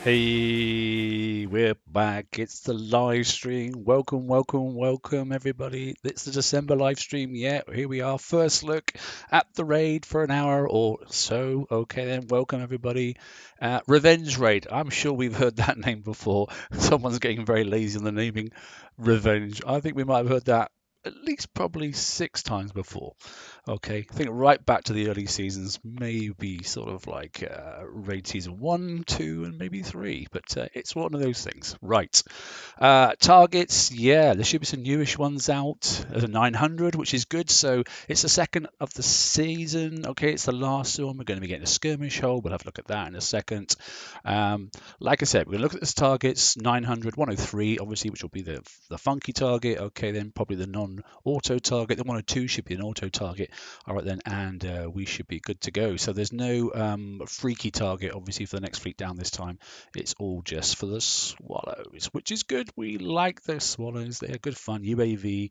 Hey, we're back. It's the live stream. Welcome, welcome, welcome, everybody. It's the December live stream. Yeah, here we are. First look at the raid for an hour or so. Okay, then, welcome, everybody. Revenge Raid. I'm sure we've heard that name before. Someone's getting very lazy on the naming. Revenge. I think we might have heard that at least probably 6 times before. Okay, I think right back to the early seasons, maybe sort of like raid season 1, 2, and maybe 3, but it's one of those things. Right. Targets, yeah, there should be some newish ones out. There's a 900, which is good. So it's the second of the season. Okay, it's the last one. We're going to be getting a skirmish hole. We'll have a look at that in a second. Like I said, we're going to look at this targets 900, 103, obviously, which will be the funky target. Okay, then probably the non-auto target. The 102 should be an auto target. All right then, and we should be good to go. So there's no freaky target, obviously, for the next fleet down this time. It's all just for the swallows, which is good. We like the swallows. They're good fun. UAV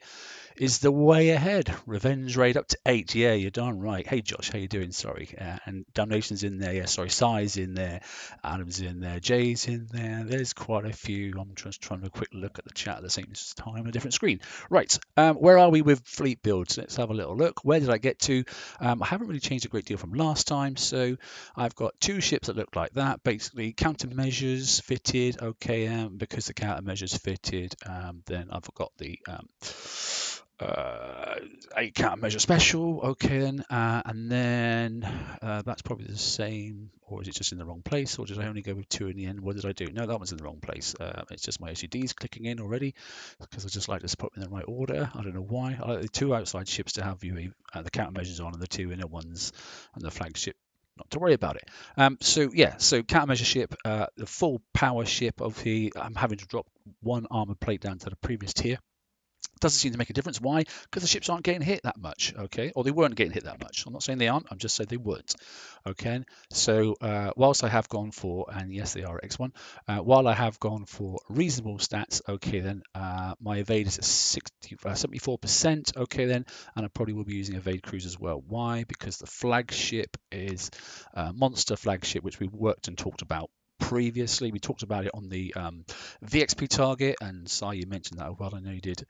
is the way ahead. Revenge raid up to 8. Yeah, you're darn right. Hey, Josh, how you doing? Sorry. And Damnation's in there. Yeah, sorry. Sai's in there. Adam's in there. Jay's in there. There's quite a few. I'm just trying to quick look at the chat at the same time on a different screen. Right. Where are we with fleet builds? Let's have a little look. Where did I get to? I haven't really changed a great deal from last time. So I've got 2 ships that look like that. Basically, countermeasures fitted. Okay, because the countermeasures fitted, then I've got the a countermeasure special. Okay, then, and then that's probably the same, or is it just in the wrong place, or did I only go with 2 in the end? What did I do? No, that one's in the wrong place. It's just my OCDs clicking in already because I just like to put them in the right order. I don't know why. I like the 2 outside ships to have the countermeasures on, and the 2 inner ones, and the flagship not to worry about it. So yeah, so countermeasure ship, the full power ship of I'm having to drop 1 armor plate down to the previous tier. Doesn't seem to make a difference. Why? Because the ships aren't getting hit that much, okay? Or they weren't getting hit that much. I'm not saying they aren't. I'm just saying they weren't, okay? So whilst I have gone for, and yes, they are X1, while I have gone for reasonable stats, okay, then my evade is at 74%, okay, then, and I probably will be using evade cruise as well. Why? Because the flagship is a monster flagship, which we worked and talked about previously. We talked about it on the VXP target, and Sai, you mentioned that. Well, I know you did.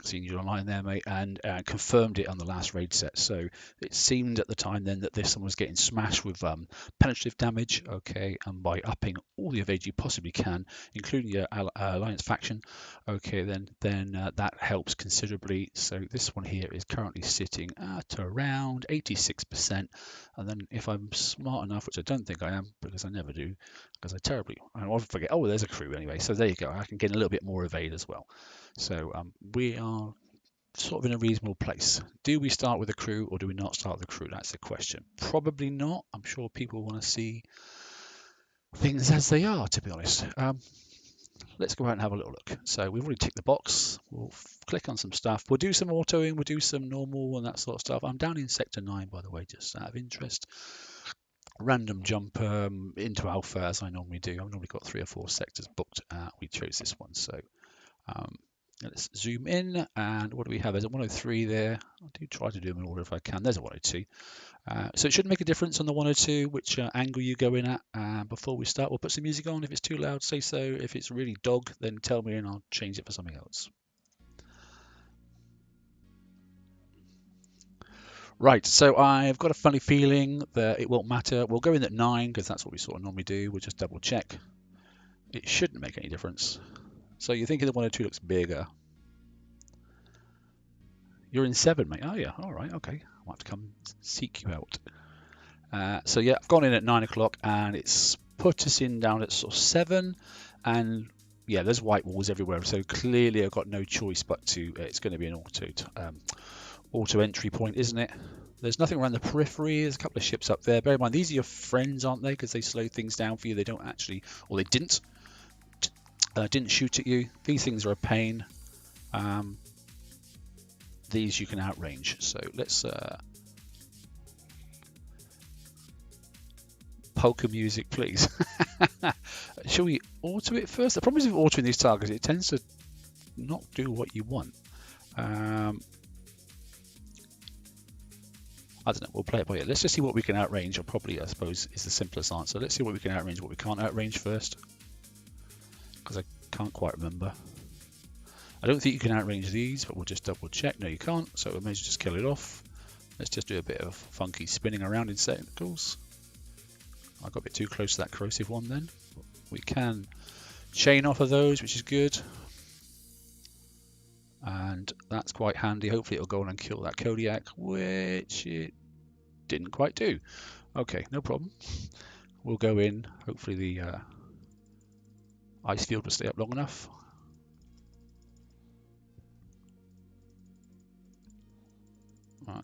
Seeing you online there, mate, and confirmed it on the last raid set. So it seemed at the time then that this one was getting smashed with penetrative damage. Okay, and by upping all the evade you possibly can, including your alliance faction, okay, then that helps considerably. So this one here is currently sitting at around 86%. And then if I'm smart enough, which I don't think I am, because I never do, because I often forget. Oh, there's a crew anyway. So there you go. I can get a little bit more evade as well. So we are sort of in a reasonable place. Do we start with a crew or do we not start with a crew? That's the question. Probably not. I'm sure people want to see things as they are, to be honest. Let's go out and have a little look. So we've already ticked the box. We'll click on some stuff. We'll do some autoing. We'll do some normal and that sort of stuff. I'm down in sector 9, by the way, just out of interest. Random jump into alpha as I normally do. I've normally got 3 or 4 sectors booked. We chose this one, so let's zoom in. And what do we have? There's a 103 there. I do try to do them in order if I can. There's a 102. So it shouldn't make a difference on the 102 which angle you go in at. Before we start, we'll put some music on. If it's too loud, say so. If it's really dog, then tell me and I'll change it for something else. Right, so I've got a funny feeling that it won't matter. We'll go in at 9 because that's what we sort of normally do. We'll just double check. It shouldn't make any difference. So you're thinking the 102 looks bigger. You're in 7, mate. Oh, yeah. All right. Okay. I'll have to come seek you out. So, yeah, I've gone in at 9 o'clock and it's put us in down at sort of 7. And, yeah, there's white walls everywhere. So clearly I've got no choice but to, it's going to be an auto entry point, isn't it? There's nothing around the periphery. There's a couple of ships up there. Bear in mind, these are your friends, aren't they? Because they slow things down for you. They don't actually, or they didn't shoot at you. These things are a pain. These you can outrange. So let's polka music, please. Shall we auto it first? The problem is with autoing these targets, it tends to not do what you want. I don't know, we'll play it by ear. Let's just see what we can outrange, or probably, I suppose, is the simplest answer. Let's see what we can outrange, what we can't outrange first, because I can't quite remember. I don't think you can outrange these, but we'll just double check. No, you can't, so we may as well just kill it off. Let's just do a bit of funky spinning around in circles. I got a bit too close to that corrosive one then. We can chain off of those, which is good. And that's quite handy. Hopefully it'll go on and kill that Kodiak, which it didn't quite do. Okay, no problem. We'll go in. Hopefully the ice field will stay up long enough.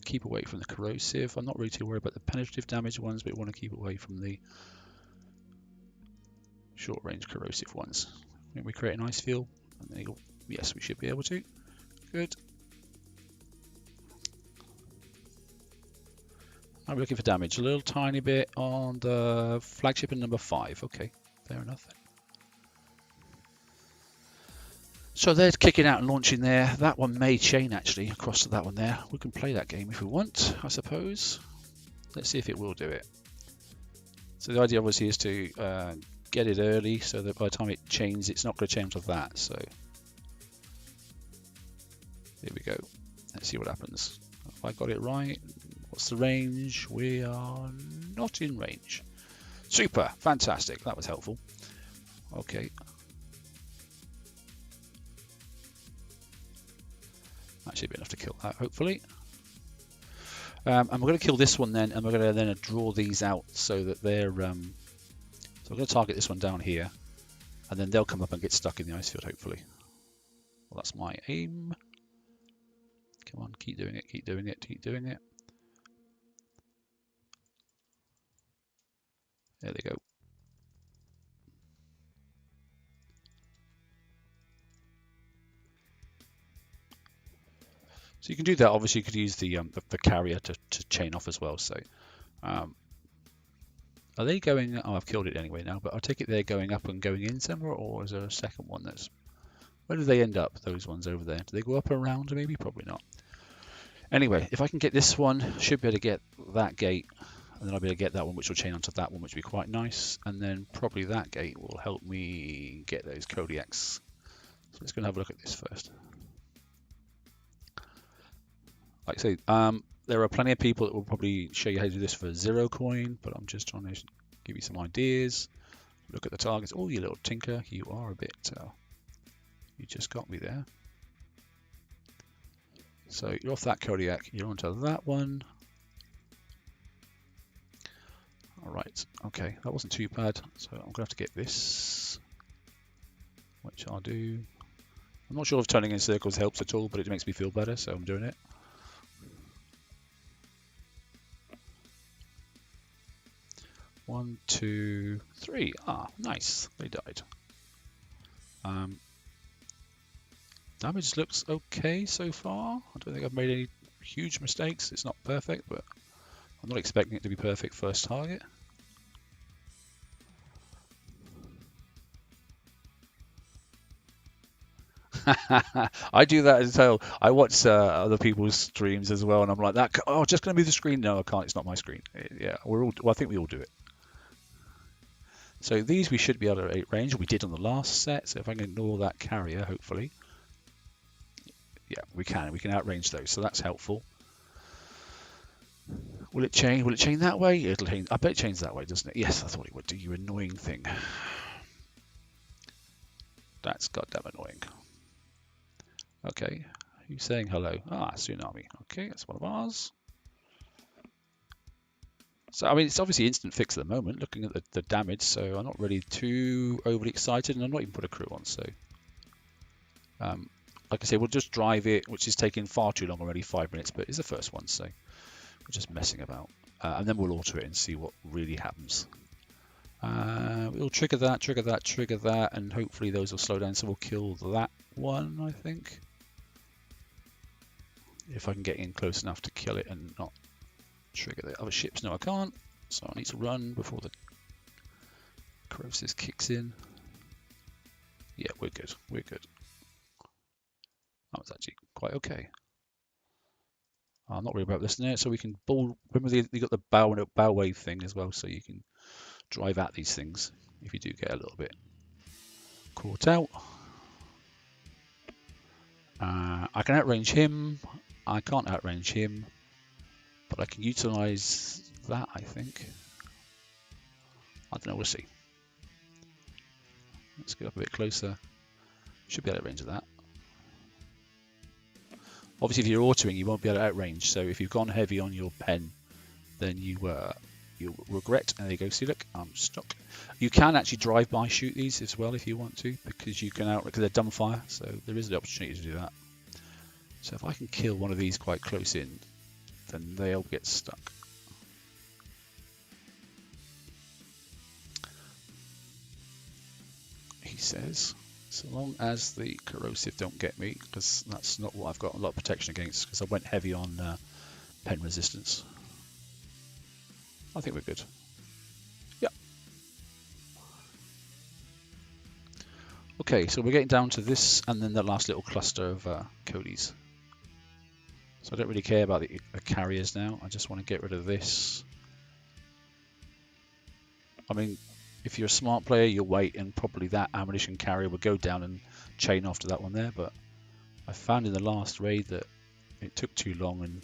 Keep away from the corrosive. I'm not really too worried about the penetrative damage ones, but we want to keep away from the short range corrosive ones. We create an ice field, and there you go. Yes, we should be able to. Good. I'm looking for damage. A little tiny bit on the flagship in number 5. Okay, fair enough. So they're kicking out and launching there. That one may chain actually across to that one there. We can play that game if we want, I suppose. Let's see if it will do it. So the idea obviously is to get it early so that by the time it chains, it's not going to change off that. So here we go. Let's see what happens. If I got it right, what's the range? We are not in range. Super, fantastic. That was helpful. Okay. That should be enough to kill that, hopefully. And we're going to kill this one then, and we're going to then draw these out so that they're... so we're going to target this one down here, and then they'll come up and get stuck in the ice field, hopefully. Well, that's my aim. Come on, keep doing it, keep doing it, keep doing it. There they go. So you can do that. Obviously, you could use the carrier to chain off as well. So, are they going? Oh, I've killed it anyway now. But I take it they're going up and going in somewhere, or is there a second one that's? Where do they end up? Those ones over there. Do they go up around? Maybe, probably not. Anyway, if I can get this one, should be able to get that gate, and then I'll be able to get that one, which will chain onto that one, which will be quite nice. And then probably that gate will help me get those Kodiaks. So let's go and have a look at this first. Like I say, there are plenty of people that will probably show you how to do this for 0 coin, but I'm just trying to give you some ideas. Look at the targets. Oh, you little tinker, you are a bit... you just got me there. So you're off that Kodiak, you're onto that one. All right, okay, that wasn't too bad. So I'm going to have to get this, which I'll do. I'm not sure if turning in circles helps at all, but it makes me feel better, so I'm doing it. One, 2, 3. Ah, nice. They died. Damage looks okay so far. I don't think I've made any huge mistakes. It's not perfect, but I'm not expecting it to be perfect first target. I do that as well. I watch other people's streams as well, and I'm like, "That oh, just going to move the screen." No, I can't. It's not my screen. Yeah, we're all. Well, I think we all do it. So these we should be able to range. We did on the last set. So if I can ignore that carrier, hopefully, yeah, we can. We can outrange those. So that's helpful. Will it chain? Will it chain that way? It'll chain. I bet it chains that way, doesn't it? Yes, I thought it would do. You annoying thing. That's goddamn annoying. Okay, who's saying hello? Ah, Tsunami. Okay, that's one of ours. So, I mean, it's obviously instant fix at the moment, looking at the damage, so I'm not really too overly excited, and I'm not even put a crew on, so... like I say, we'll just drive it, which is taking far too long already, 5 minutes, but it's the first one, so we're just messing about. And then we'll alter it and see what really happens. We'll trigger that, trigger that, trigger that, and hopefully those will slow down, so we'll kill that one, I think. If I can get in close enough to kill it and not trigger the other ships. No, I can't. So I need to run before the corrosive kicks in. Yeah, we're good. We're good. That was actually quite okay. I'm not worried about this now. So we can ball. Remember, you got the bow wave thing as well, so you can drive at these things if you do get a little bit caught out. I can outrange him. I can't outrange him, but I can utilize that, I think. I don't know, we'll see. Let's get up a bit closer. Should be able to outrange that. Obviously, if you're autoing, you won't be able to outrange. So if you've gone heavy on your pen, then you'll regret. And there you go. See, look, I'm stuck. You can actually drive-by shoot these as well if you want to, because you can because they're dumbfire. So there is the opportunity to do that. So if I can kill one of these quite close in, then they'll get stuck. He says, so long as the corrosive don't get me, because that's not what I've got a lot of protection against, because I went heavy on pen resistance. I think we're good. Yeah. Okay, so we're getting down to this, and then the last little cluster of Cody's. So I don't really care about the carriers now. I just want to get rid of this. I mean, if you're a smart player, you'll wait, and probably that ammunition carrier will go down and chain after that one there. But I found in the last raid that it took too long, and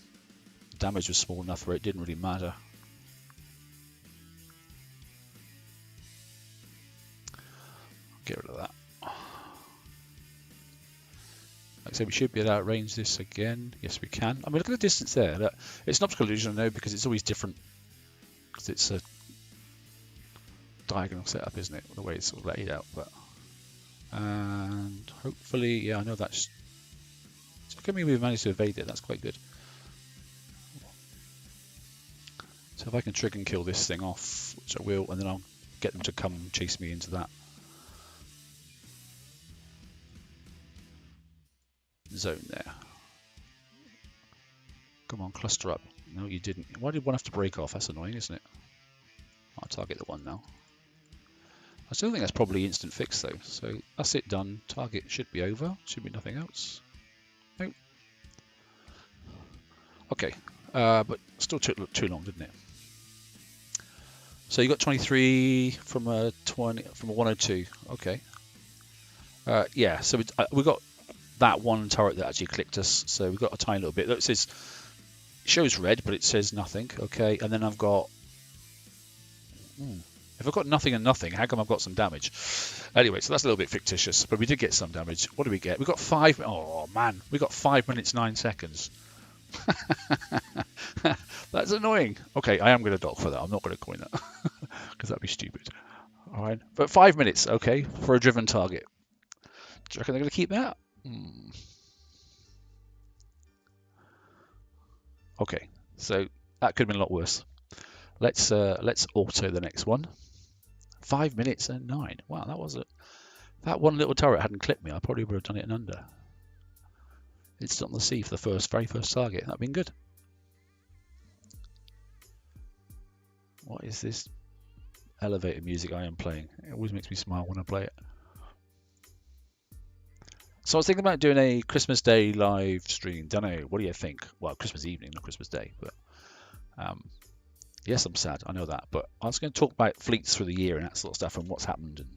the damage was small enough where it didn't really matter. Get rid of that. Like I said, we should be able to outrange this again. Yes, we can. I mean, look at the distance there. Look, it's an optical illusion, I know, because it's always different. Because it's a diagonal setup, isn't it? The way it's sort of laid out. But and hopefully, yeah, I know that's. Look at me, we've managed to evade it. That's quite good. So if I can trick and kill this thing off, which I will, and then I'll get them to come chase me into that zone there. Come on, cluster up. No, you didn't. Why did one have to break off? That's annoying, isn't it? I'll target the one now. I still think that's probably instant fix though. So that's it done. Target should be over. Should be nothing else. Nope. Okay, but still took too long, didn't it? So you got 23 from a 102. Okay. Yeah. So we got that one turret that actually clicked us. So we've got a tiny little bit. Look, it says shows red, but it says nothing. Okay, and then I've got. If I've got nothing and nothing, how come I've got some damage? Anyway, so that's a little bit fictitious, but we did get some damage. What do we get? We got 5. Oh man, we got 5 minutes 9 seconds. That's annoying. Okay, I am going to dock for that. I'm not going to coin that because that'd be stupid. All right, but 5 minutes, okay, for a driven target. Do you reckon they're going to keep that? Okay, so that could have been a lot worse. Let's auto the next one. 5 minutes and 9. Wow, that one little turret hadn't clipped me. I probably would have done it in under. It's on the sea for the very first target. That'd been good. What is this elevator music I am playing? It always makes me smile when I play it. So I was thinking about doing a Christmas Day live stream. Don't know. What do you think? Well, Christmas evening, not Christmas Day, but yes, I'm sad. I know that. But I was going to talk about fleets through the year and that sort of stuff, and what's happened and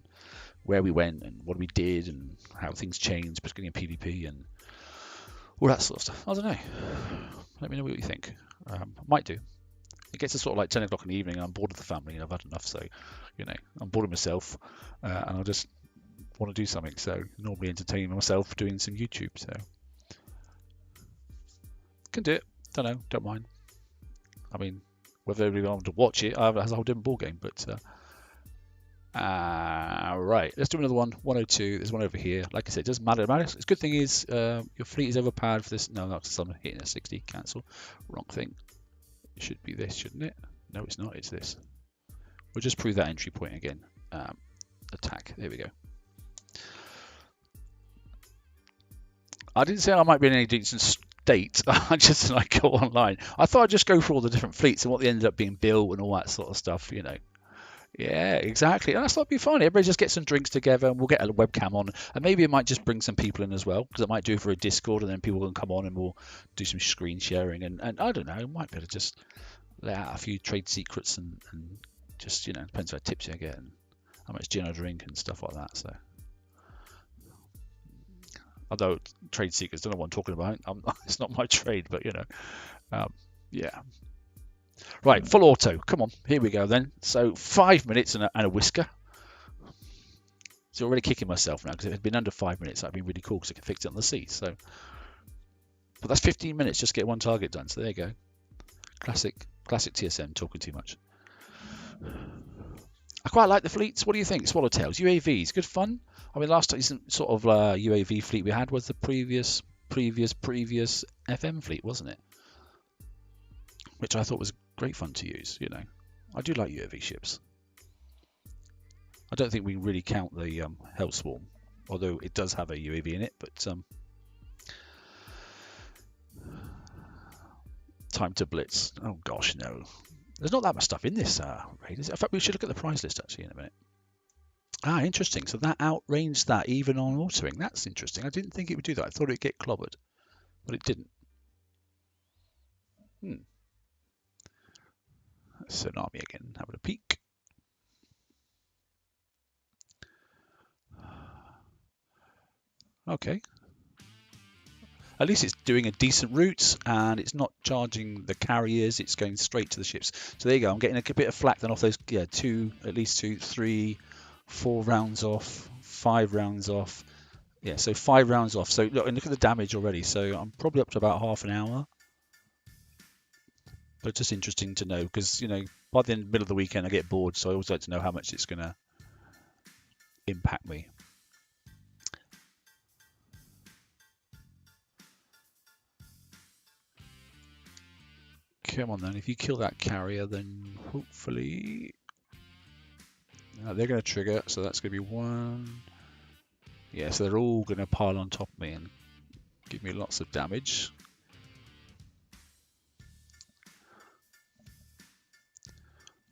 where we went and what we did and how things changed, particularly in PvP and all that sort of stuff. I don't know. Let me know what you think. I might do. It gets to sort of like 10 o'clock in the evening and I'm bored of the family and I've had enough. So, you know, I'm bored of myself and I just want to do something. So normally entertain myself doing some YouTube. So can do it. Don't know. Don't mind. I mean, whether everybody wants to watch it, that's a whole different ball game. But right, let's do another one. 102. There's one over here. Like I said, it doesn't matter. The good thing is your fleet is overpowered for this. No, that's someone hitting a 60. Cancel. Wrong thing. It should be this, shouldn't it? No, it's not. It's this. We'll just prove that entry point again. Attack. There we go. I didn't say I might be in any decent state. I just like go online. I thought I'd just go for all the different fleets and what they ended up being built and all that sort of stuff. You know, Yeah, exactly. And that's not be fun. Everybody just get some drinks together and we'll get a webcam on. And maybe it might just bring some people in as well, because it might do for a Discord and then people can come on and we'll do some screen sharing. And I don't know, it might be able to just let out a few trade secrets and just, depends how tips you get and how much gin I drink and stuff like that. So, although trade secrets, don't know what I'm talking about. It's not my trade, but yeah. Right, full auto. Come on, here we go then. So 5 minutes and a whisker. So already kicking myself now because if it had been under 5 minutes, that'd been really cool because I could fix it on the seat. So, but that's 15 minutes just to get one target done. So there you go. Classic TSM talking too much. I quite like the fleets. What do you think? Swallowtails, UAVs, good fun. I mean, last sort of UAV fleet we had was the previous FM fleet, wasn't it? Which I thought was great fun to use. I do like UAV ships. I don't think we really count the Hellswarm, although it does have a UAV in it. But time to blitz. Oh gosh, no. There's not that much stuff in this raid. In fact, we should look at the prize list actually in a minute. Ah, interesting. So that outranged that even on autoing. That's interesting. I didn't think it would do that. I thought it'd get clobbered, but it didn't. Tsunami again, having a peek. Okay. At least it's doing a decent route and it's not charging the carriers, it's going straight to the ships. So there you go, I'm getting a bit of flack then off those, at least 2, 3, 4 rounds off, 5 rounds off. Yeah, so 5 rounds off. So look at the damage already. So I'm probably up to about half an hour. But it's just interesting to know because, by the middle of the weekend I get bored. So I always like to know how much it's going to impact me. Come on then, if you kill that carrier, then hopefully they're going to trigger, so that's going to be 1. Yeah, so they're all going to pile on top of me and give me lots of damage.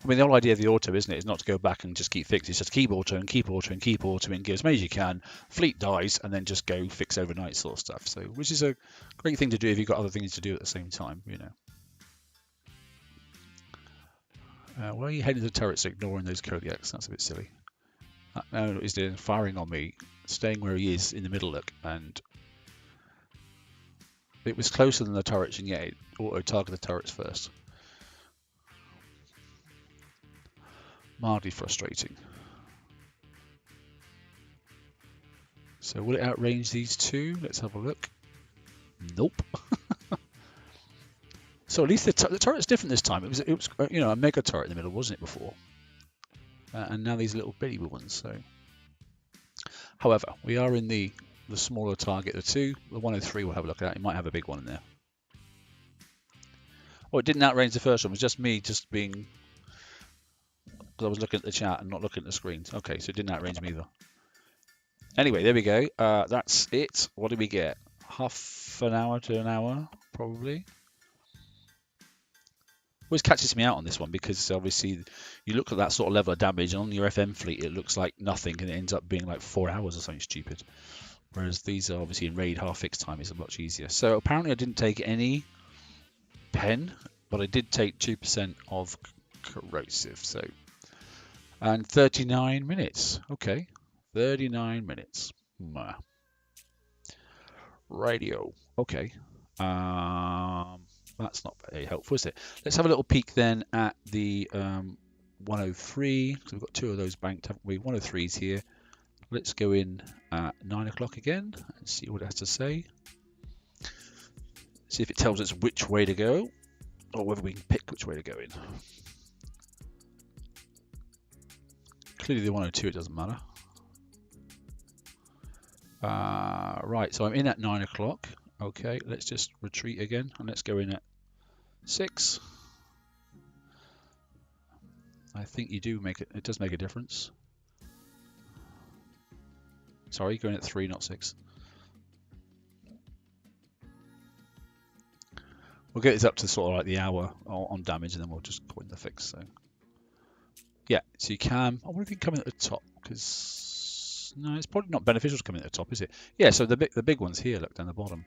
I mean, the whole idea of the auto, isn't it, is not to go back and just keep fixing. It's just keep auto and keep auto and keep auto and give as many as you can. Fleet dies and then just go fix overnight sort of stuff. So, which is a great thing to do if you've got other things to do at the same time, Why are you heading to the turrets ignoring those Kodiaks? That's a bit silly. Now he's doing firing on me, staying where he is in the middle, look, and it was closer than the turrets, and yet it auto-targeted the turrets first. Mildly frustrating. So will it outrange these two? Let's have a look. Nope. So at least the turret's different this time. It was a mega turret in the middle, wasn't it, before? And now these little bitty ones. So, however, we are in the smaller target, the 2. The 103 we'll have a look at. It might have a big one in there. Oh, it didn't outrange the first one. It was just me being... Because I was looking at the chat and not looking at the screens. Okay, so it didn't outrange me either. Anyway, there we go. That's it. What did we get? Half an hour to an hour, probably. Always catches me out on this one because obviously you look at that sort of level of damage and on your FM fleet it looks like nothing and it ends up being like 4 hours or something stupid. Whereas these are obviously in raid half fixed time is much easier. So apparently I didn't take any pen, but I did take 2% of corrosive. So and 39 minutes. Okay, 39 minutes. Radio. Okay. That's not very helpful, is it? Let's have a little peek then at the 103. So we've got 2 of those banked, haven't we? 103s here. Let's go in at 9 o'clock again and see what it has to say. See if it tells us which way to go or whether we can pick which way to go in. Clearly the 102, it doesn't matter. Right, so I'm in at 9 o'clock. Okay, let's just retreat again and let's go in at 6. I think you do make it. It does make a difference. Sorry, going at 3, not 6. We'll get this up to sort of like the hour on damage, and then we'll just go in the fix. So Yeah, so you can. I wonder if you can come in at the top, because no, it's probably not beneficial to come in at the top, is it? Yeah, so the big ones here, look down the bottom.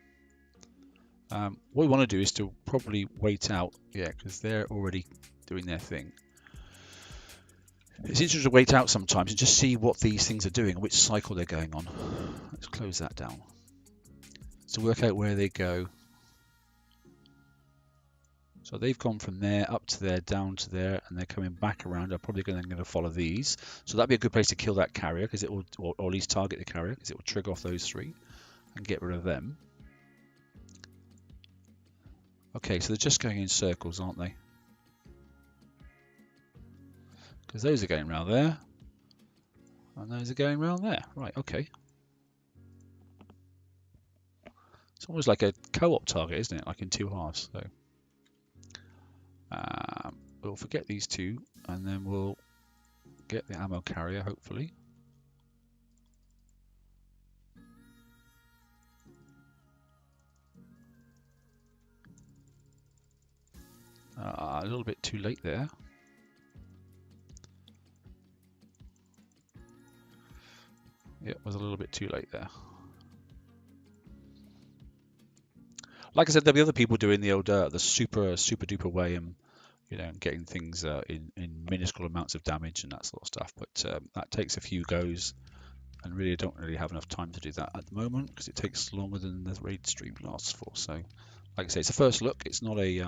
What we want to do is to probably wait out, yeah, because they're already doing their thing. It's interesting to wait out sometimes and just see what these things are doing, which cycle they're going on. Let's close that down. So work out where they go. So they've gone from there up to there, down to there, and they're coming back around. They're probably going to follow these. So that'd be a good place to kill that carrier, because it will, or at least target the carrier, because it will trigger off those three and get rid of them. Okay, so they're just going in circles, aren't they? Because those are going around there, and those are going around there. Right, okay. It's almost like a co-op target, isn't it? Like in two halves. So we'll forget these two, and then we'll get the ammo carrier, hopefully. A little bit too late there. Yeah, it was a little bit too late there. Like I said, there'll be other people doing the old the super duper way and getting things in minuscule amounts of damage and that sort of stuff. But that takes a few goes, and really don't have enough time to do that at the moment, because it takes longer than the raid stream lasts for. So, like I say, it's a first look. It's not a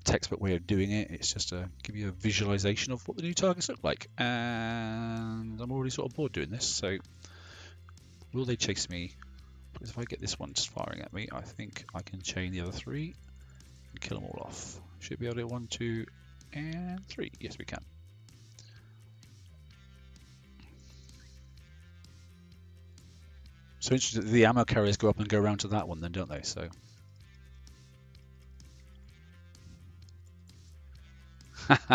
textbook way of doing it. It's just to give you a visualization of what the new targets look like. And I'm already sort of bored doing this. So, will they chase me? Because if I get this one just firing at me, I think I can chain the other three and kill them all off. Should be able to do 1, 2, and 3. Yes, we can. So interesting, the ammo carriers go up and go around to that one then, don't they? So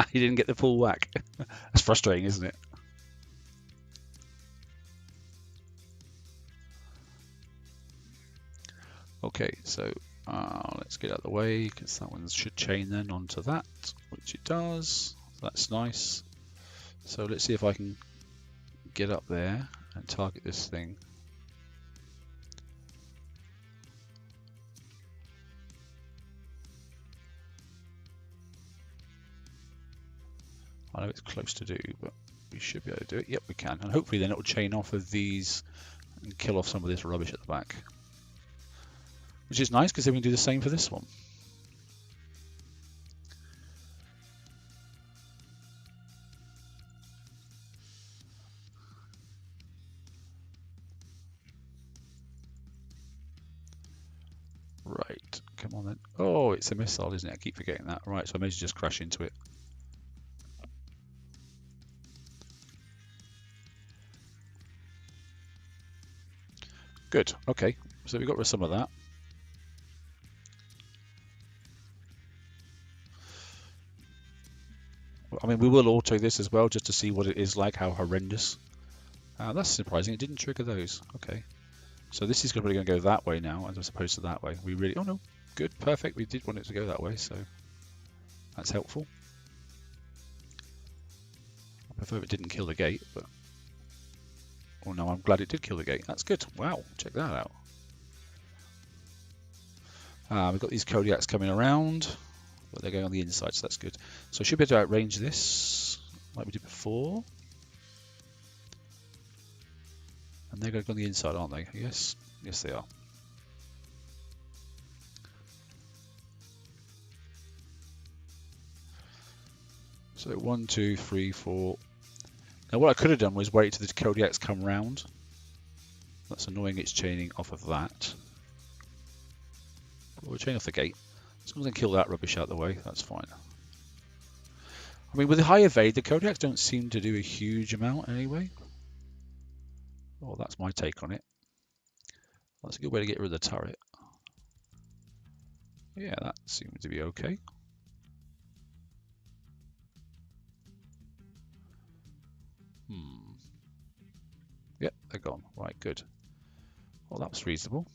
he didn't get the full whack. That's frustrating, isn't it? Okay, so let's get out of the way, because that one should chain then onto that, which it does. That's nice. So let's see if I can get up there and target this thing. I know it's close to do, but we should be able to do it. Yep, we can. And hopefully then it will chain off of these and kill off some of this rubbish at the back. Which is nice, because then we can do the same for this one. Right, come on then. Oh, it's a missile, isn't it? I keep forgetting that. Right, so I may as well just crash into it. Good, okay. So we got rid of some of that. I mean, we will auto this as well, just to see what it is like, how horrendous. That's surprising, it didn't trigger those. Okay. So this is probably going to go that way now, as opposed to that way. We really, oh no, good, perfect. We did want it to go that way, so that's helpful. I prefer it didn't kill the gate, but oh no, I'm glad it did kill the gate. That's good. Wow, check that out. We've got these Kodiaks coming around, but they're going on the inside, so that's good. So I should be able to outrange this, like we did before. And they're going to go on the inside, aren't they? Yes, yes they are. So 1, 2, 3, 4. Now what I could have done was wait till the Kodiaks come round. That's annoying, it's chaining off of that. But we'll chain off the gate. As long as I kill that rubbish out of the way, that's fine. I mean, with the high evade, the Kodiaks don't seem to do a huge amount anyway. Well, that's my take on it. That's a good way to get rid of the turret. Yeah, that seems to be okay. Yep, they're gone. Right, good. Well, that was reasonable.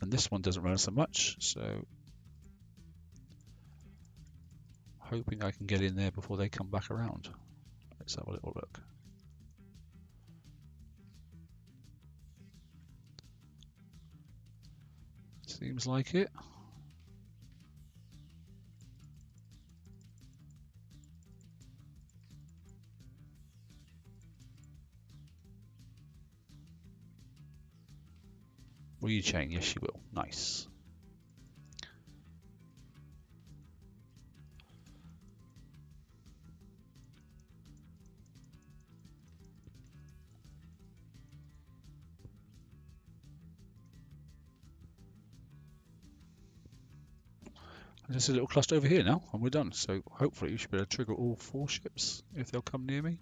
And this one doesn't run so much, so hoping I can get in there before they come back around. Let's have a little look. Seems like it. Will you chain? Yes, you will. Nice. There's a little cluster over here now, and we're done. So hopefully we should be able to trigger all 4 ships if they'll come near me.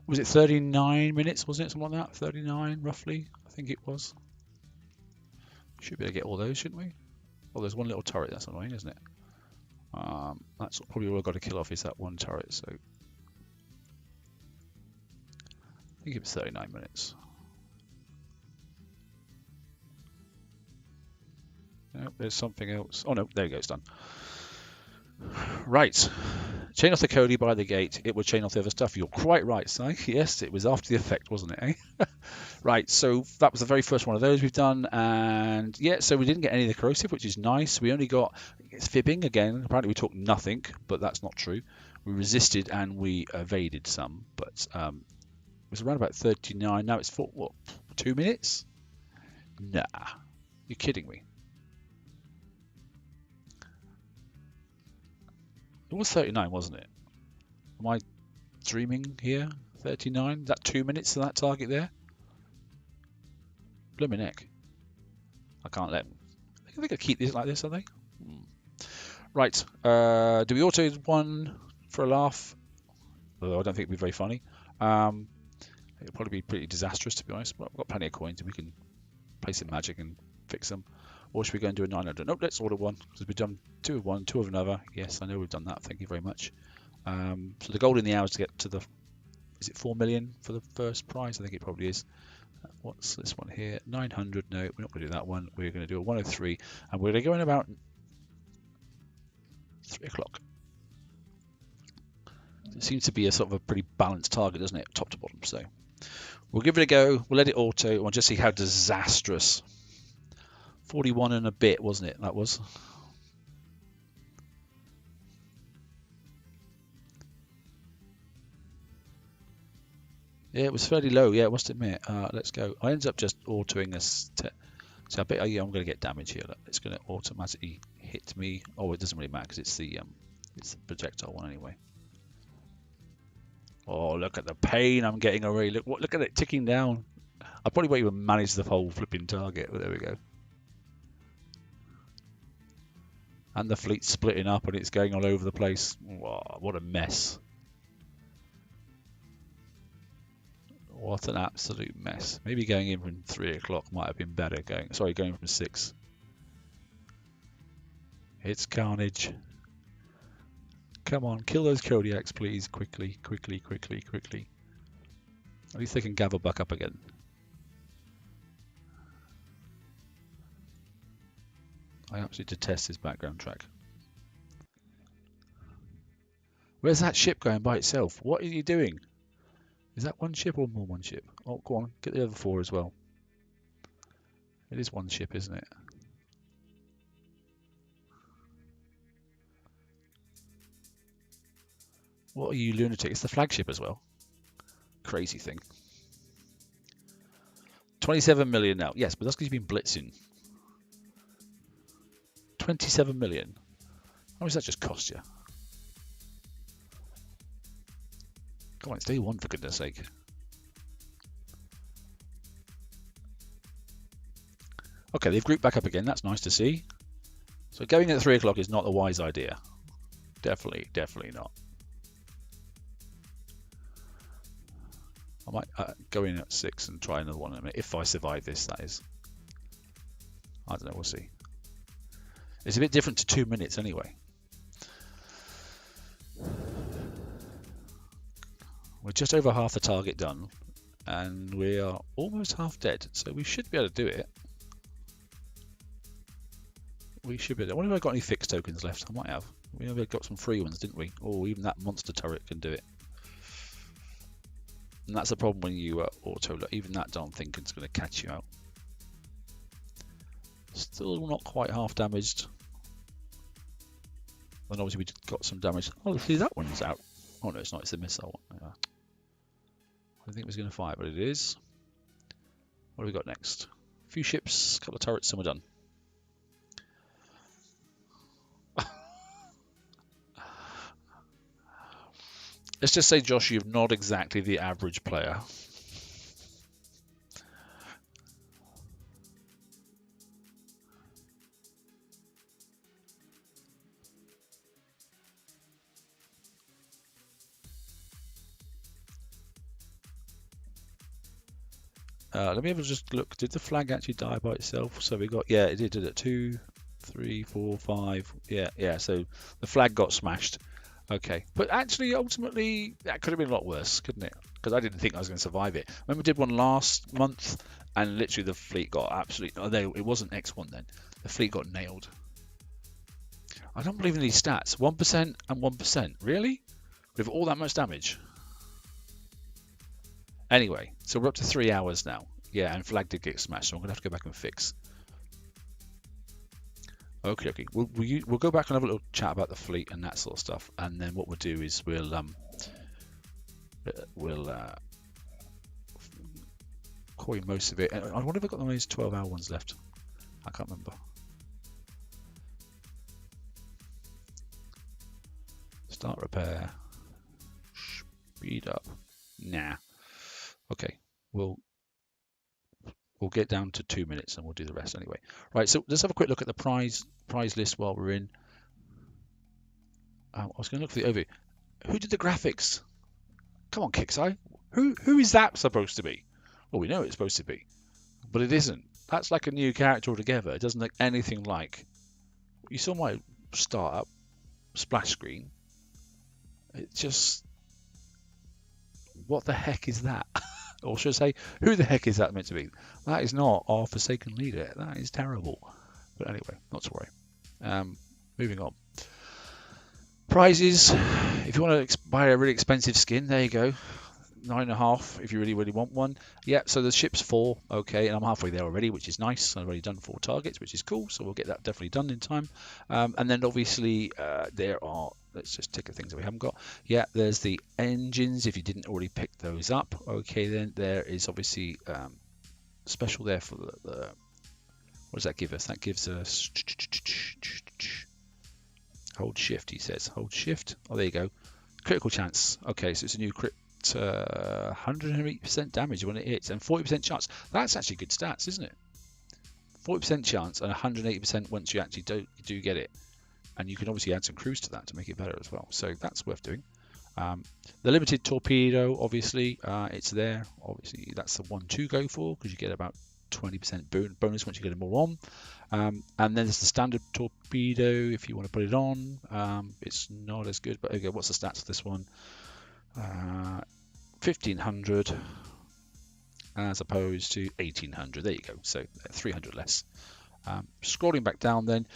Was it 39 minutes, wasn't it? Something like that? 39, roughly, I think it was. Should be able to get all those, shouldn't we? Oh, there's one little turret. That's annoying, isn't it? That's probably all I've got to kill off is that one turret. So I think it was 39 minutes. No, there's something else. Oh no, there you go, it's done. Right. Chain off the Cody by the gate. It would chain off the other stuff. You're quite right, Si. Yes, it was after the effect, wasn't it, eh? Right, so that was the very first one of those we've done. And yeah, so we didn't get any of the corrosive, which is nice. We only got, it's fibbing again. Apparently we took nothing, but that's not true. We resisted and we evaded some, but it was around about 39. Now it's for, what, 2 minutes? Nah, you're kidding me. It was 39, wasn't it? Am I dreaming here? 39? Is that 2 minutes to that target there? Blooming heck. I can't let them. I think they could keep this like this, are they? Right. Do we auto one for a laugh? Although I don't think it'd be very funny. It'll probably be pretty disastrous, to be honest. But I've got plenty of coins and we can play some magic and fix them. Or should we go and do a 900? Nope, let's order one, because we've done 2 of one, 2 of another. Yes, I know we've done that. Thank you very much. So the goal in the hour is to get to the, is it 4 million for the first prize? I think it probably is. What's this one here? 900. No, we're not going to do that one. We're going to do a 103, and we're going to go in about 3 o'clock. It seems to be a sort of a pretty balanced target, doesn't it, top to bottom? So we'll give it a go. We'll let it auto, and we'll just see how disastrous. 41 and a bit, wasn't it? That was. Yeah, it was fairly low. Yeah, I must admit. Let's go. I ended up just autoing this. So I bet yeah, I'm going to get damage here. Look, it's going to automatically hit me. Oh, it doesn't really matter because it's the projectile one anyway. Oh, look at the pain I'm getting already. Look at it ticking down. I probably won't even manage the whole flipping target. But there we go. And the fleet's splitting up and it's going all over the place. Whoa, what a mess. What an absolute mess. Maybe going in from 3 o'clock might have been better. Going from 6. It's carnage. Come on, kill those Kodiaks, please. Quickly, quickly, quickly, quickly. At least they can gather back up again. I absolutely detest this background track. Where's that ship going by itself? What are you doing? Is that one ship or more one ship? Oh, go on, get the other 4 as well. It is one ship, isn't it? What are you, lunatic? It's the flagship as well. Crazy thing. 27 million now. Yes, but that's because you've been blitzing. 27 million. How much does that just cost you? Come on, it's day 1 for goodness sake. Okay, they've grouped back up again. That's nice to see. So going at 3 o'clock is not a wise idea. Definitely not. I might go in at 6 and try another one in a minute. If I survive this, that is. I don't know, we'll see. It's a bit different to 2 minutes anyway. We're just over half the target done, and we are almost half dead, so we should be able to do it. We should be there. I wonder if I got any fixed tokens left. I might have. We have got some free ones, didn't we? Oh, even that monster turret can do it. And that's the problem when you auto look. Even that darn thing is going to catch you out. Still not quite half damaged. And obviously we got some damage. Oh, see, that one's out. Oh no, it's not. It's the missile one. Yeah. I didn't think it was going to fire, but it is. What do we got next? A few ships, a couple of turrets, and we're done. Let's just say, Josh, you're not exactly the average player. Let me have a just look. Did the flag actually die by itself? So we got, yeah, it did it. 2, 3, 4, 5. Yeah. So the flag got smashed. Okay, but actually, ultimately, that could have been a lot worse, couldn't it? Because I didn't think I was going to survive it. Remember, we did one last month, and literally the fleet got absolutely. Although it wasn't X1 then, the fleet got nailed. I don't believe in these stats. 1% and 1%. Really? With all that much damage? Anyway, so we're up to 3 hours now. Yeah, and flag did get smashed, so I'm going to have to go back and fix. Okay. We'll go back and have a little chat about the fleet and that sort of stuff, and then what we'll do is we'll coin most of it. I wonder if I've got those 12-hour ones left. I can't remember. Start repair. Speed up. Nah. Okay, we'll get down to 2 minutes and we'll do the rest anyway. Right, so let's have a quick look at the prize list while we're in. I was going to look for the overview. Who did the graphics? Come on, Kixeye. Who is that supposed to be? Well, we know it's supposed to be, but it isn't. That's like a new character altogether. It doesn't look anything like. You saw my startup splash screen. It just. What the heck is that? Or should I say, who the heck is that meant to be? That is not our Forsaken leader. That is terrible. But anyway, not to worry. Moving on. Prizes. If you want to buy a really expensive skin, there you go. 9.5 if you really want one. Yeah, so the ship's 4. Okay, and I'm halfway there already, which is nice. I've already done 4 targets, which is cool. So we'll get that definitely done in time. And then obviously there are. Let's just tick the things that we haven't got. Yeah, there's the engines, if you didn't already pick those up. Okay, then there is obviously special there for the what does that give us? That gives us hold shift, he says. Hold shift. Oh, there you go. Critical chance. Okay, so it's a new crit 108% damage when it hits and 40% chance. That's actually good stats, isn't it? 40% chance and 180% once you actually do get it. And you can obviously add some crews to that to make it better as well. So that's worth doing. The limited torpedo, obviously, it's there. Obviously, that's the one to go for because you get about 20% bonus once you get it more on. And then there's the standard torpedo if you want to put it on. It's not as good, but okay, what's the stats of this one? 1500 as opposed to 1800. There you go. So 300 less. Scrolling back down then.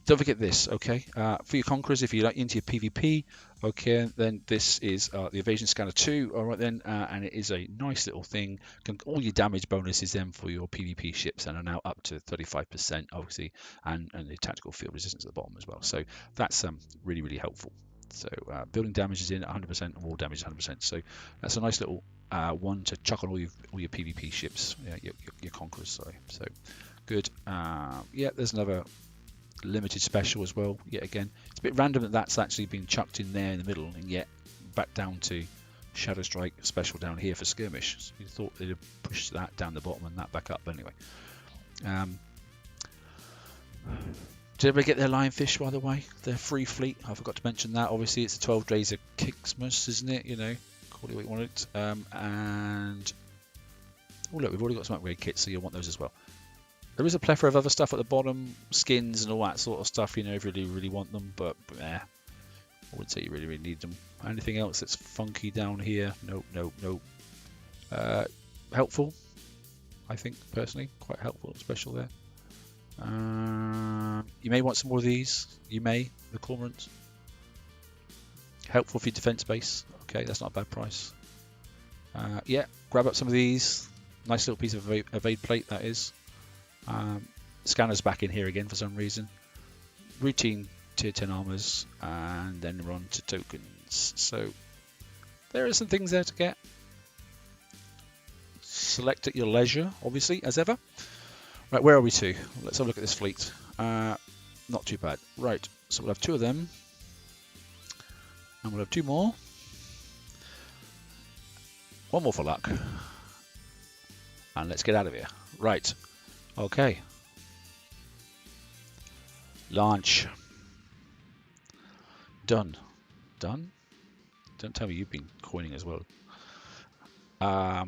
Don't forget this, okay? For your Conquerors, if you're like into your PvP, okay, then this is the Evasion Scanner 2, all right then, and it is a nice little thing. All your damage bonuses then for your PvP ships and are now up to 35%, obviously, and the tactical field resistance at the bottom as well. So that's really, really helpful. So building damage is in 100% and wall damage is 100%. So that's a nice little one to chuck on all your PvP ships, your Conquerors, sorry. So good. Yeah, there's another limited special as well. Yet again, it's a bit random that that's actually been chucked in there in the middle and yet back down to Shadow Strike special down here for Skirmish. So you thought they'd have pushed that down the bottom and that back up. But anyway, did everybody get their lionfish, by the way? Their free fleet. I forgot to mention that. Obviously, it's the 12 days of Xmas, isn't it? You know, call it what you want it. And oh look, we've already got some upgrade kits, so you'll want those as well. There is a plethora of other stuff at the bottom, skins and all that sort of stuff, you know, if you really want them, but I wouldn't say you really need them. Anything else that's funky down here? Nope. Helpful, I think, personally, quite helpful, special there. You may want some more of these. You may, the cormorants. Helpful for your defense base. Okay, that's not a bad price. Yeah, grab up some of these. Nice little piece of evade plate, that is. Scanner's back in here again for some reason. Routine tier 10 armors, and then we're on to tokens. So there are some things there to get. Select at your leisure, obviously, as ever. Right, where are we to? Let's have a look at this fleet. Not too bad. Right, so we'll have 2 of them. And we'll have 2 more. 1 more for luck. And let's get out of here. Right, okay. Launch. Done. Done? Don't tell me you've been coining as well.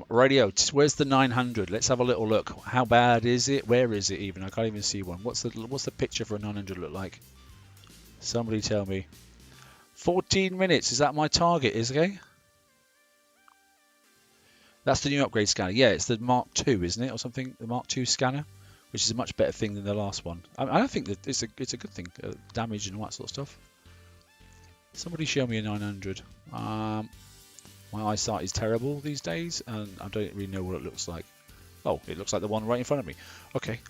Radio, where's the 900? Let's have a little look. How bad is it? Where is it even? I can't even see one. What's the picture for a 900 look like? Somebody tell me. 14 minutes. Is that my target? Is it? That's the new upgrade scanner. Yeah, it's the Mark II, isn't it, or something? The Mark II scanner, which is a much better thing than the last one. I don't think that it's a good thing. Damage and all that sort of stuff. Somebody show me a 900. My eyesight is terrible these days, and I don't really know what it looks like. Oh, it looks like the one right in front of me. Okay.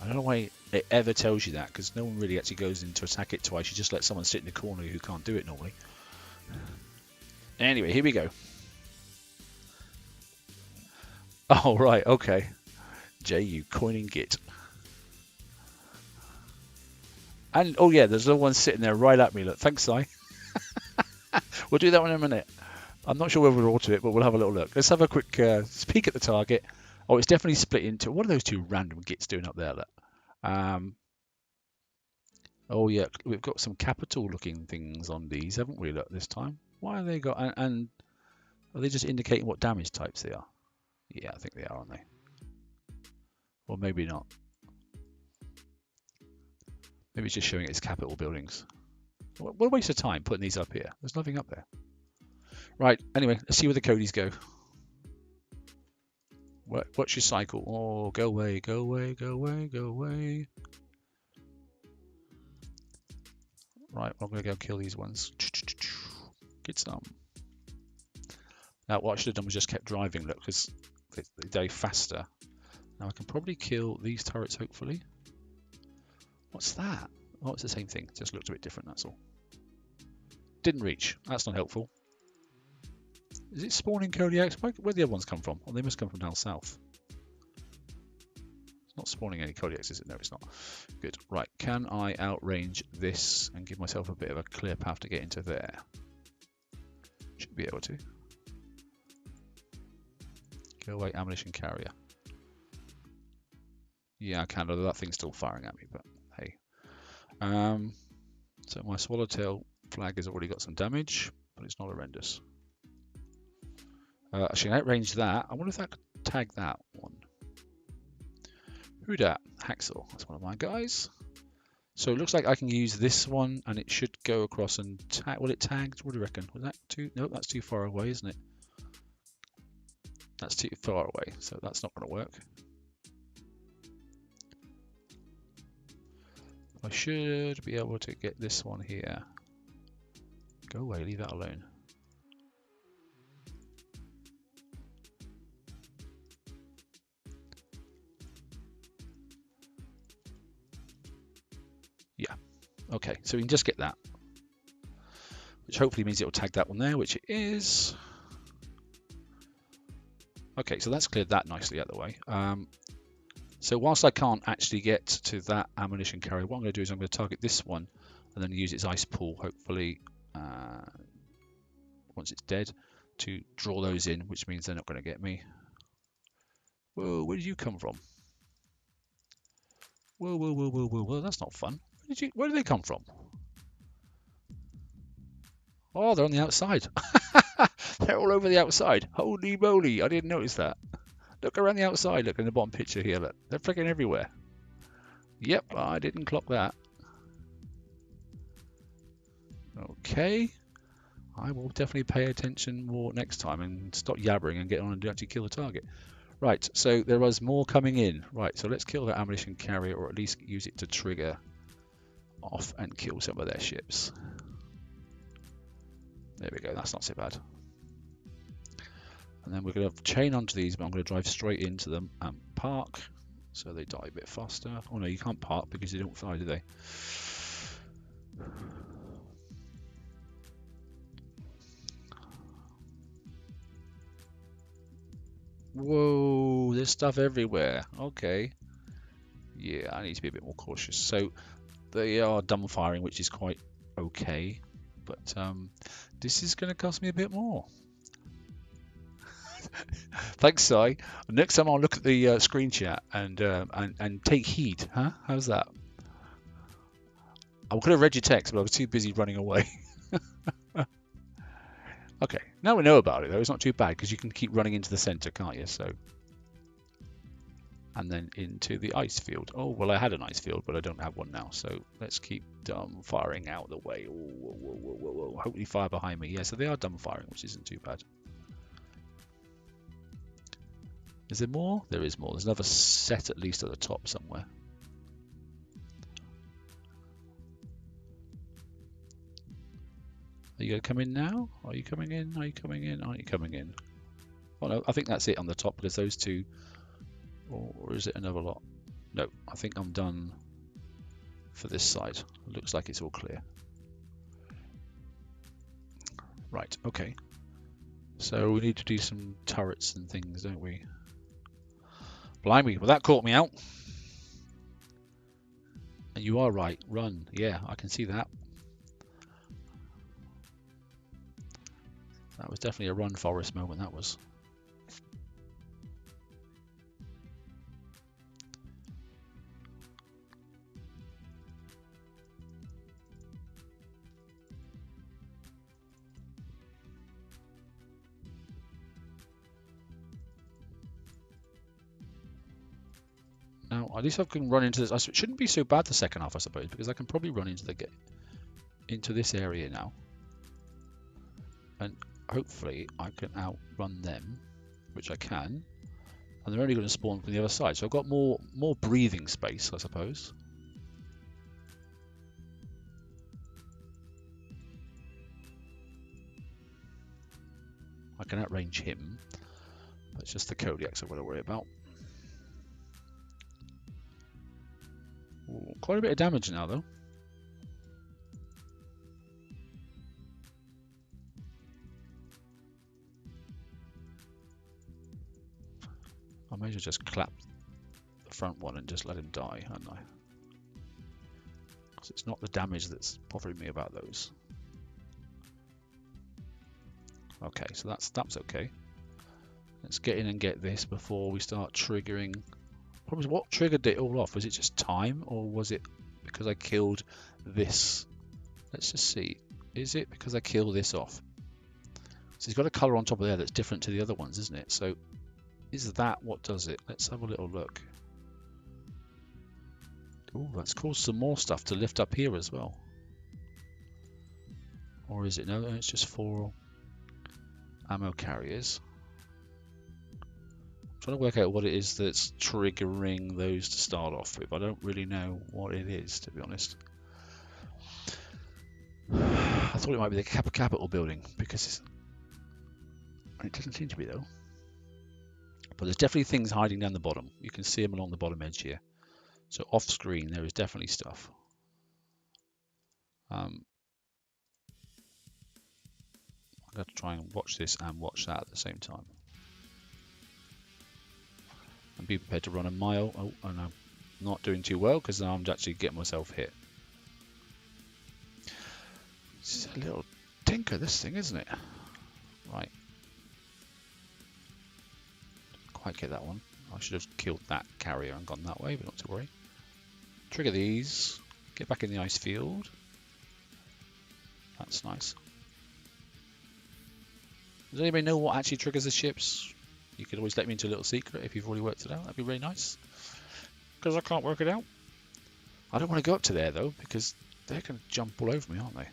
I don't know why it ever tells you that, because no one really actually goes in to attack it twice. You just let someone sit in the corner who can't do it normally. Anyway, here we go. Oh, right, okay. JU coining git. And, oh yeah, there's no one sitting there right at me. Look, thanks, Si. We'll do that one in a minute. I'm not sure whether we'll auto it, but we'll have a little look. Let's have a quick peek at the target. Oh, it's definitely split into... What are those 2 random gits doing up there? Look. Oh, yeah, we've got some capital-looking things on these, haven't we, look, this time? Why have they got... And are they just indicating what damage types they are? Yeah, I think they are, aren't they? Or maybe not. Maybe it's just showing it's capital buildings. What a waste of time putting these up here. There's nothing up there. Right, anyway, let's see where the Codys go. What's your cycle? Oh, go away, go away, go away, go away. Right, I'm going to go kill these ones. Get some. Now, what I should have done was just kept driving, look, because they go faster. Now, I can probably kill these turrets, hopefully. What's that? Oh, it's the same thing. Just looked a bit different, that's all. Didn't reach. That's not helpful. Is it spawning Kodiaks? Where the other ones come from? Well, they must come from down south. It's not spawning any Kodiaks, is it? No, it's not. Good. Right. Can I outrange this and give myself a bit of a clear path to get into there? Should be able to. Go away, ammunition carrier. Yeah, I can, although that thing's still firing at me, but hey. So my swallowtail flag has already got some damage, but it's not horrendous. Actually, I outrange that. I wonder if that could tag that one. Who dat? Hacksaw. That's one of my guys. So it looks like I can use this one, and it should go across and tag. Will it tag? What do you reckon? Was that too? Nope, that's too far away, isn't it? That's too far away, so that's not going to work. I should be able to get this one here. Go away, leave that alone. Yeah, okay, so we can just get that. Which hopefully means it'll tag that one there, which it is. Okay, so that's cleared that nicely out of the way. So whilst I can't actually get to that ammunition carrier, what I'm going to do is I'm going to target this one and then use its ice pool, hopefully, once it's dead, to draw those in, which means they're not going to get me. Whoa, where did you come from? Whoa, whoa, whoa, whoa, whoa, whoa, that's not fun. Where did they come from? Oh, they're on the outside. They're all over the outside. Holy moly, I didn't notice that. Look around the outside, look in the bottom picture here, look. They're freaking everywhere. Yep, I didn't clock that. Okay. I will definitely pay attention more next time and stop yabbering and get on and actually kill the target. Right, so there was more coming in. Right, so let's kill that ammunition carrier, or at least use it to trigger off and kill some of their ships. There we go, that's not so bad. And then we're going to chain onto these, but I'm going to drive straight into them and park, so they die a bit faster. Oh no, you can't park because they don't fly, do they? Whoa, there's stuff everywhere. Okay. Yeah, I need to be a bit more cautious. So they are dumb firing, which is quite okay, but this is going to cost me a bit more. Thanks, Si. Next time I'll look at the screen chat and take heed. Huh? How's that? I could have read your text, but I was too busy running away. Okay, now we know about it though. It's not too bad because you can keep running into the center, can't you? So, and then into the ice field. Oh well, I had an ice field, but I don't have one now. So let's keep firing out the way. Whoa, whoa, whoa, whoa, whoa. Hopefully fire behind me. Yeah, so they are dumb firing, which isn't too bad. Is there more? There is more. There's another set at least at the top somewhere. Are you going to come in now? Are you coming in? Are you coming in? Aren't you coming in? Oh no, I think that's it on the top because those two... Or is it another lot? No, I think I'm done for this side. Looks like it's all clear. Right, okay. So we need to do some turrets and things, don't we? Blimey, well that caught me out. And you are right, run. Yeah, I can see that. That was definitely a run Forest moment, that was. Now, at least I can run into this. It shouldn't be so bad the second half, I suppose, because I can probably run into this area now. And hopefully I can outrun them, which I can. And they're only going to spawn from the other side. So I've got more breathing space, I suppose. I can outrange him. But it's just the Kodiaks I've got to worry about. Ooh, quite a bit of damage now, though. I may as well just clap the front one and just let him die, hadn't I? Because it's not the damage that's bothering me about those. Okay, so that's okay. Let's get in and get this before we start triggering. What triggered it all off? Was it just time, or was it because I killed this? Let's just see. Is it because I killed this off? So he's got a colour on top of there that's different to the other ones, isn't it? So is that what does it? Let's have a little look. Oh, that's caused some more stuff to lift up here as well. Or is it? No, it's just 4 ammo carriers. I'm trying to work out what it is that's triggering those to start off with. I don't really know what it is, to be honest. I thought it might be the Capitol building, because it doesn't seem to be though. But there's definitely things hiding down the bottom. You can see them along the bottom edge here. So off screen there is definitely stuff. I'm going to try and watch this and watch that at the same time. And be prepared to run a mile. Oh, and I'm not doing too well because now I'm actually getting myself hit. It's a little tinker, this thing, isn't it? Right. Quite get that one. I should have killed that carrier and gone that way, but not to worry. Trigger these. Get back in the ice field. That's nice. Does anybody know what actually triggers the ships? You could always let me into a little secret if you've already worked it out. That'd be really nice. Because I can't work it out. I don't want to go up to there though, because they're going to jump all over me, aren't they?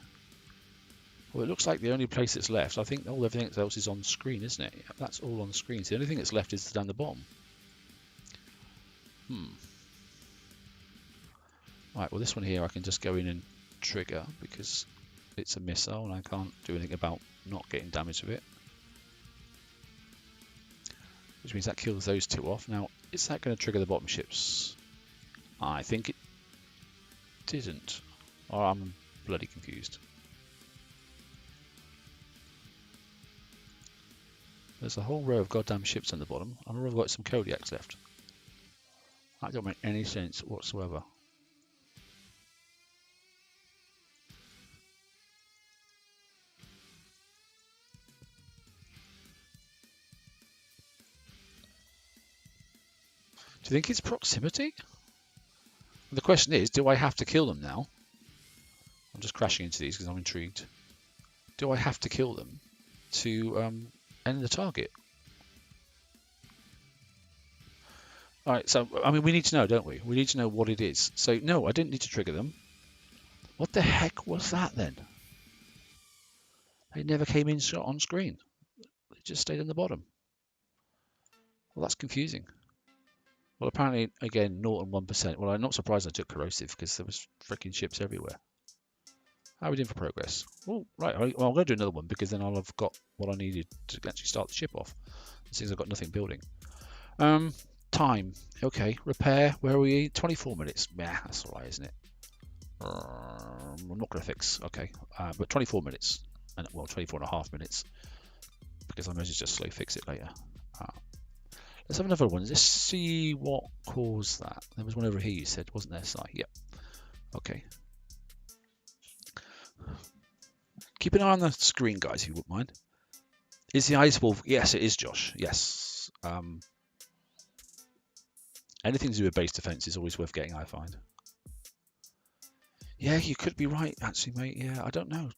Well, it looks like the only place that's left, I think everything else is on screen, isn't it? That's all on screen. So the only thing that's left is down the bottom. Right, well this one here I can just go in and trigger because it's a missile and I can't do anything about not getting damage with it. Which means that kills those two off. Now, is that going to trigger the bottom ships? I think it didn't. Or I'm bloody confused. There's a whole row of goddamn ships on the bottom. I've already got some Kodiaks left. That don't make any sense whatsoever. Do you think it's proximity? The question is, do I have to kill them now? I'm just crashing into these because I'm intrigued. Do I have to kill them to end the target? Alright, so, I mean, we need to know, don't we? We need to know what it is. So, no, I didn't need to trigger them. What the heck was that then? They never came in on screen. They just stayed on the bottom. Well, that's confusing. Well, apparently, again, 0 and 1%. Well, I'm not surprised I took corrosive because there was freaking ships everywhere. How are we doing for progress? Oh, right. Well, I'm going to do another one because then I'll have got what I needed to actually start the ship off. Since I've got nothing building. Time. Okay. Repair. Where are we? 24 minutes. Yeah, that's all right, isn't it? I'm not going to fix. Okay. But 24 minutes. And well, 24 and a half minutes. Because I might just slow fix it later. Let's have another one. Let's see what caused that. There was one over here you said, wasn't there, Si? Yep. Okay. Keep an eye on the screen, guys, if you wouldn't mind. Is the ice wolf? Yes, it is, Josh. Yes. Anything to do with base defense is always worth getting, I find. Yeah, you could be right, actually, mate. Yeah, I don't know.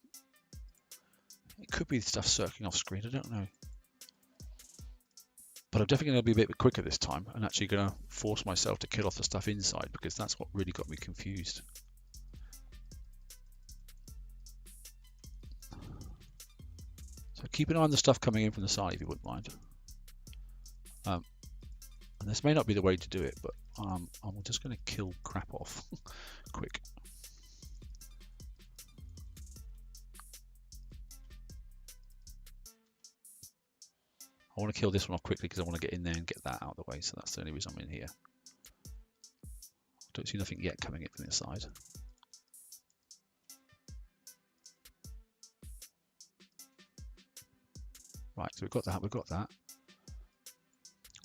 It could be stuff circling off screen. I don't know. But I'm definitely going to be a bit quicker this time and actually going to force myself to kill off the stuff inside because that's what really got me confused. So keep an eye on the stuff coming in from the side if you wouldn't mind. And this may not be the way to do it, but I'm just going to kill crap off quick. I want to kill this one off quickly because I want to get in there and get that out of the way. So that's the only reason I'm in here. Don't see nothing yet coming in from this side. Right, so we've got that, we've got that.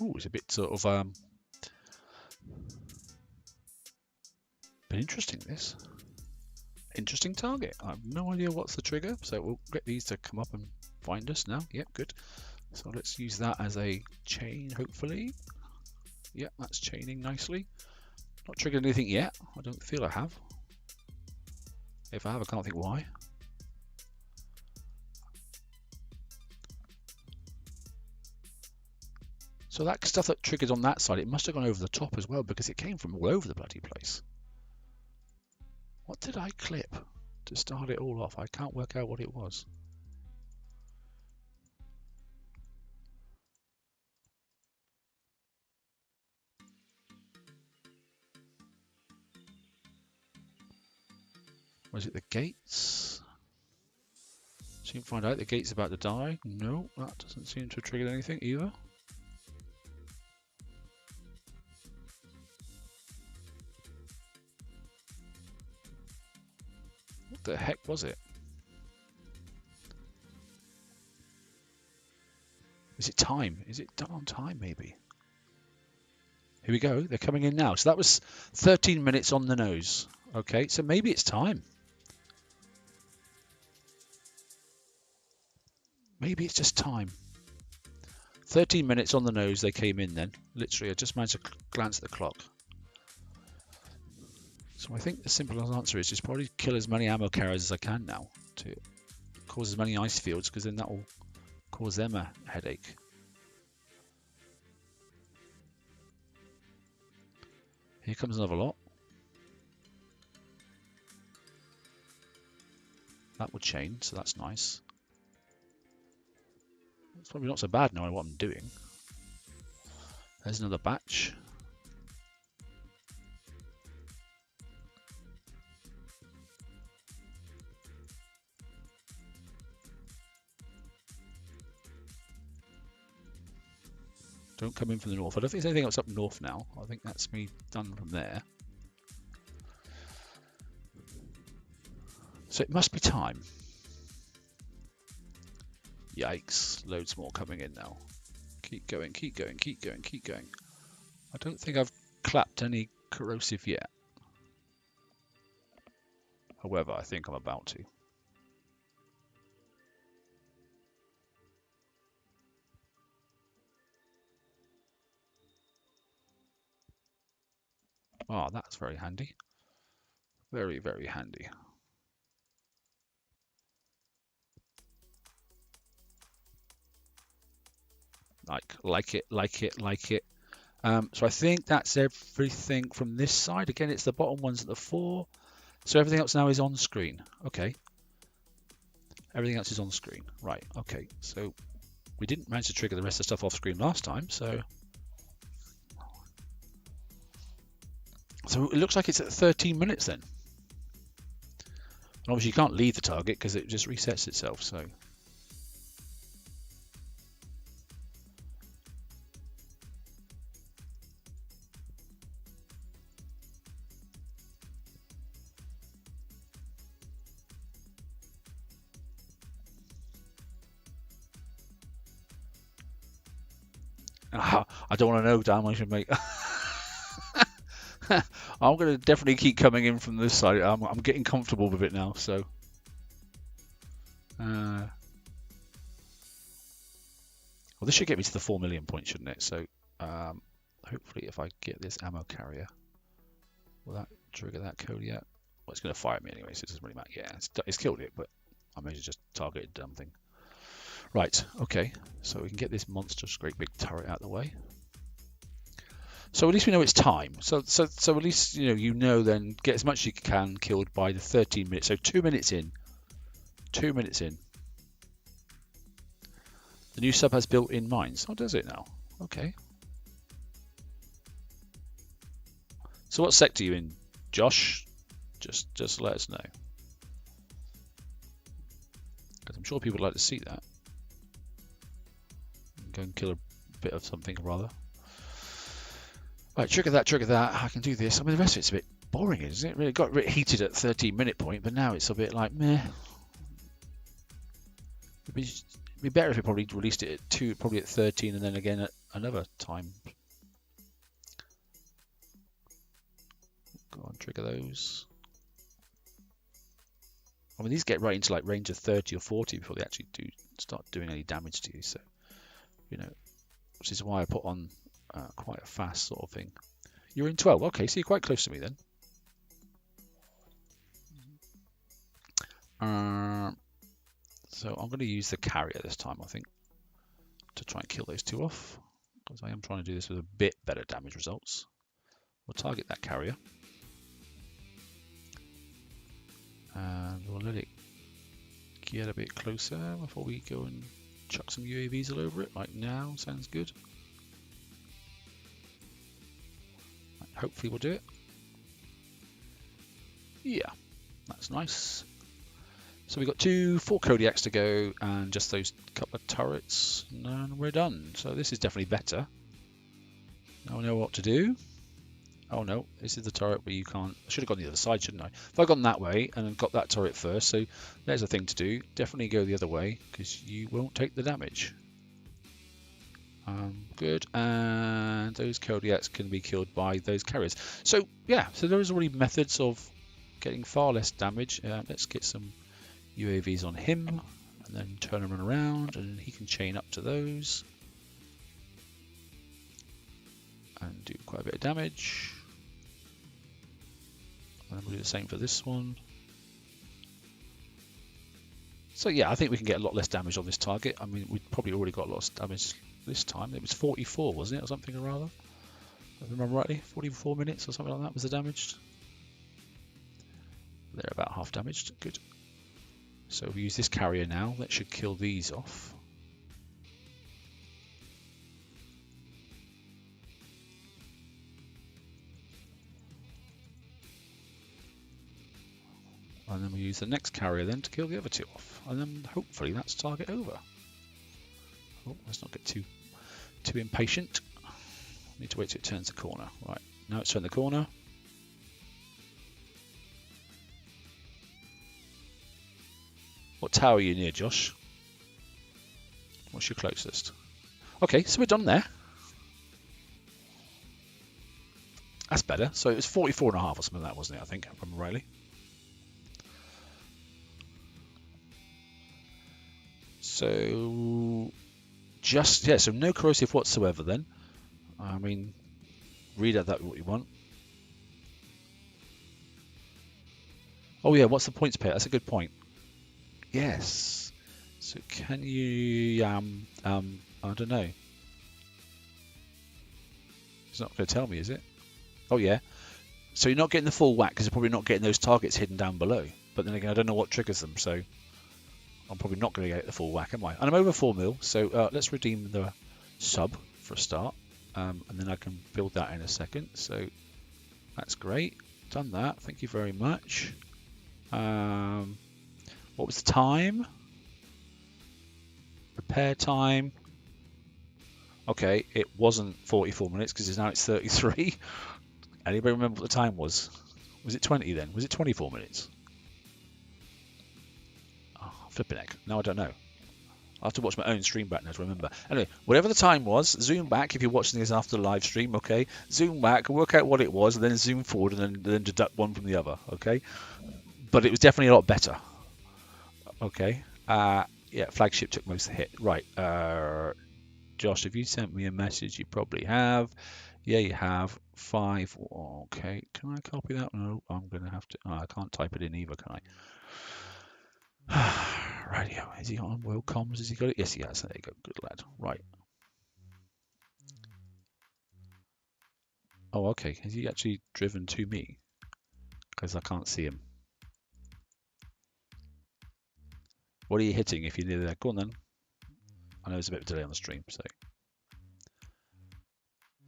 Oh, it's a bit sort of bit interesting, this. Interesting target. I have no idea what's the trigger, so we'll get these to come up and find us now. Yep, good. So let's use that as a chain, hopefully. Yep, that's chaining nicely. Not triggered anything yet. I don't feel I have. If I have, I can't think why. So that stuff that triggered on that side, it must have gone over the top as well because it came from all over the bloody place. What did I clip to start it all off? I can't work out what it was. Was it the gates? So you can find out the gate's about to die. No, that doesn't seem to have triggered anything either. What the heck was it? Is it time? Is it done on time maybe? Here we go. They're coming in now. So that was 13 minutes on the nose. Okay, so maybe it's time. Maybe it's just time. 13 minutes on the nose they came in then. Literally, I just managed to glance at the clock. So I think the simple answer is just probably kill as many ammo carriers as I can now to cause as many ice fields because then that will cause them a headache. Here comes another lot. that would chain, so that's nice. It's probably not so bad knowing what I'm doing. There's another batch. Don't come in from the north. I don't think there's anything else up north now. I think that's me done from there. So it must be time. Yikes, loads more coming in now. Keep going, keep going, keep going, keep going. I don't think I've clapped any corrosive yet. However, I think I'm about to. Ah, that's very handy. Very, very handy. Like it, like it, like it. So I think that's everything from this side. Again, it's the bottom ones at the 4. So everything else now is on screen. Okay. Everything else is on screen. Right, okay. So we didn't manage to trigger the rest of the stuff off screen last time, so it looks like it's at 13 minutes then. And obviously you can't leave the target because it just resets itself, so. I don't want to know, damn, I should make. I'm going to definitely keep coming in from this side. I'm getting comfortable with it now, so. Well, this should get me to the 4 million point, shouldn't it? So, hopefully, if I get this ammo carrier, will that trigger that code yet? Well, it's going to fire me anyway, so it doesn't really matter. Yeah, it's killed it, but I may just target a dumb thing. Right, okay, so we can get this monstrous great big turret out of the way. So at least we know it's time. So at least you know then get as much as you can killed by the 13 minutes. So 2 minutes in. 2 minutes in. The new sub has built-in mines. Oh, does it now? Okay. So what sector are you in, Josh? Just let us know. Because I'm sure people would like to see that. Go and kill a bit of something or other. Right, trigger that. I can do this. I mean, the rest of it's a bit boring, isn't it? Really got a bit heated at 13-minute point, but now it's a bit like meh. It'd be better if it probably released it at 2, probably at 13, and then again at another time. Go on, trigger those. I mean, these get right into like range of 30 or 40 before they actually do start doing any damage to you. So, which is why I put on quite a fast sort of thing. You're in 12. Okay, so you're quite close to me then. So I'm going to use the carrier this time, I think, to try and kill those 2 off. Because I am trying to do this with a bit better damage results. We'll target that carrier. And we'll let it get a bit closer before we go and chuck some UAVs all over it. Like now, sounds good. Hopefully we'll do it. Yeah, that's nice. So we've got 4 Kodiaks to go and just those couple of turrets and we're done. So this is definitely better. Now I know what to do. Oh no, this is the turret where you can't. I should have gone the other side, shouldn't I? If I'd gone that way and then got that turret first, so there's a thing to do. Definitely go the other way because you won't take the damage. Good, and those Kodiaks can be killed by those carriers. So yeah, so there is already methods of getting far less damage. Let's get some UAVs on him and then turn him around and he can chain up to those and do quite a bit of damage. And then we'll do the same for this one. So yeah, I think we can get a lot less damage on this target. I mean, we've probably already got a lot of damage this time. It was 44, wasn't it, or something or rather? If I remember rightly, 44 minutes or something like that was the damage. They're about half damaged. Good. So we use this carrier now. That should kill these off. And then we use the next carrier then to kill the other two off. And then hopefully that's target over. Oh, let's not get too impatient. Need to wait till it turns the corner. Right, now it's turned the corner. What tower are you near, Josh? What's your closest? Okay, so we're done there. That's better. So it was 44.5 or something like that, wasn't it? I think, if I remember rightly. So just, yeah, so no corrosive whatsoever then. I mean, read out that what you want. Oh yeah, what's the points pair? That's a good point. Yes. So can you, I don't know. It's not going to tell me, is it? Oh yeah. So you're not getting the full whack because you're probably not getting those targets hidden down below. But then again, I don't know what triggers them, so I'm probably not going to get the full whack, am I? And I'm over 4 mil, so let's redeem the sub for a start. And then I can build that in a second. So that's great. Done that. Thank you very much. What was the time? Repair time. Okay, it wasn't 44 minutes because now it's 33. Anybody remember what the time was? Was it 20 then? Was it 24 minutes? Oh, flipping heck. No, I don't know. I'll have to watch my own stream back now to remember. Anyway, whatever the time was, zoom back if you're watching this after the live stream, okay? Zoom back, work out what it was, and then zoom forward and then deduct one from the other, okay? But it was definitely a lot better. Okay. Yeah, flagship took most of the hit. Right. Josh, if you sent me a message, you probably have. Yeah, you have. 5. Okay. Can I copy that? No, I'm going to have to. Oh, I can't type it in either, can I? Radio. Is he on World Comms? Has he got it? Yes, he has. There you go. Good lad. Right. Oh, okay. Has he actually driven to me? Because I can't see him. What are you hitting if you're near there? Go on then. I know there's a bit of a delay on the stream, so.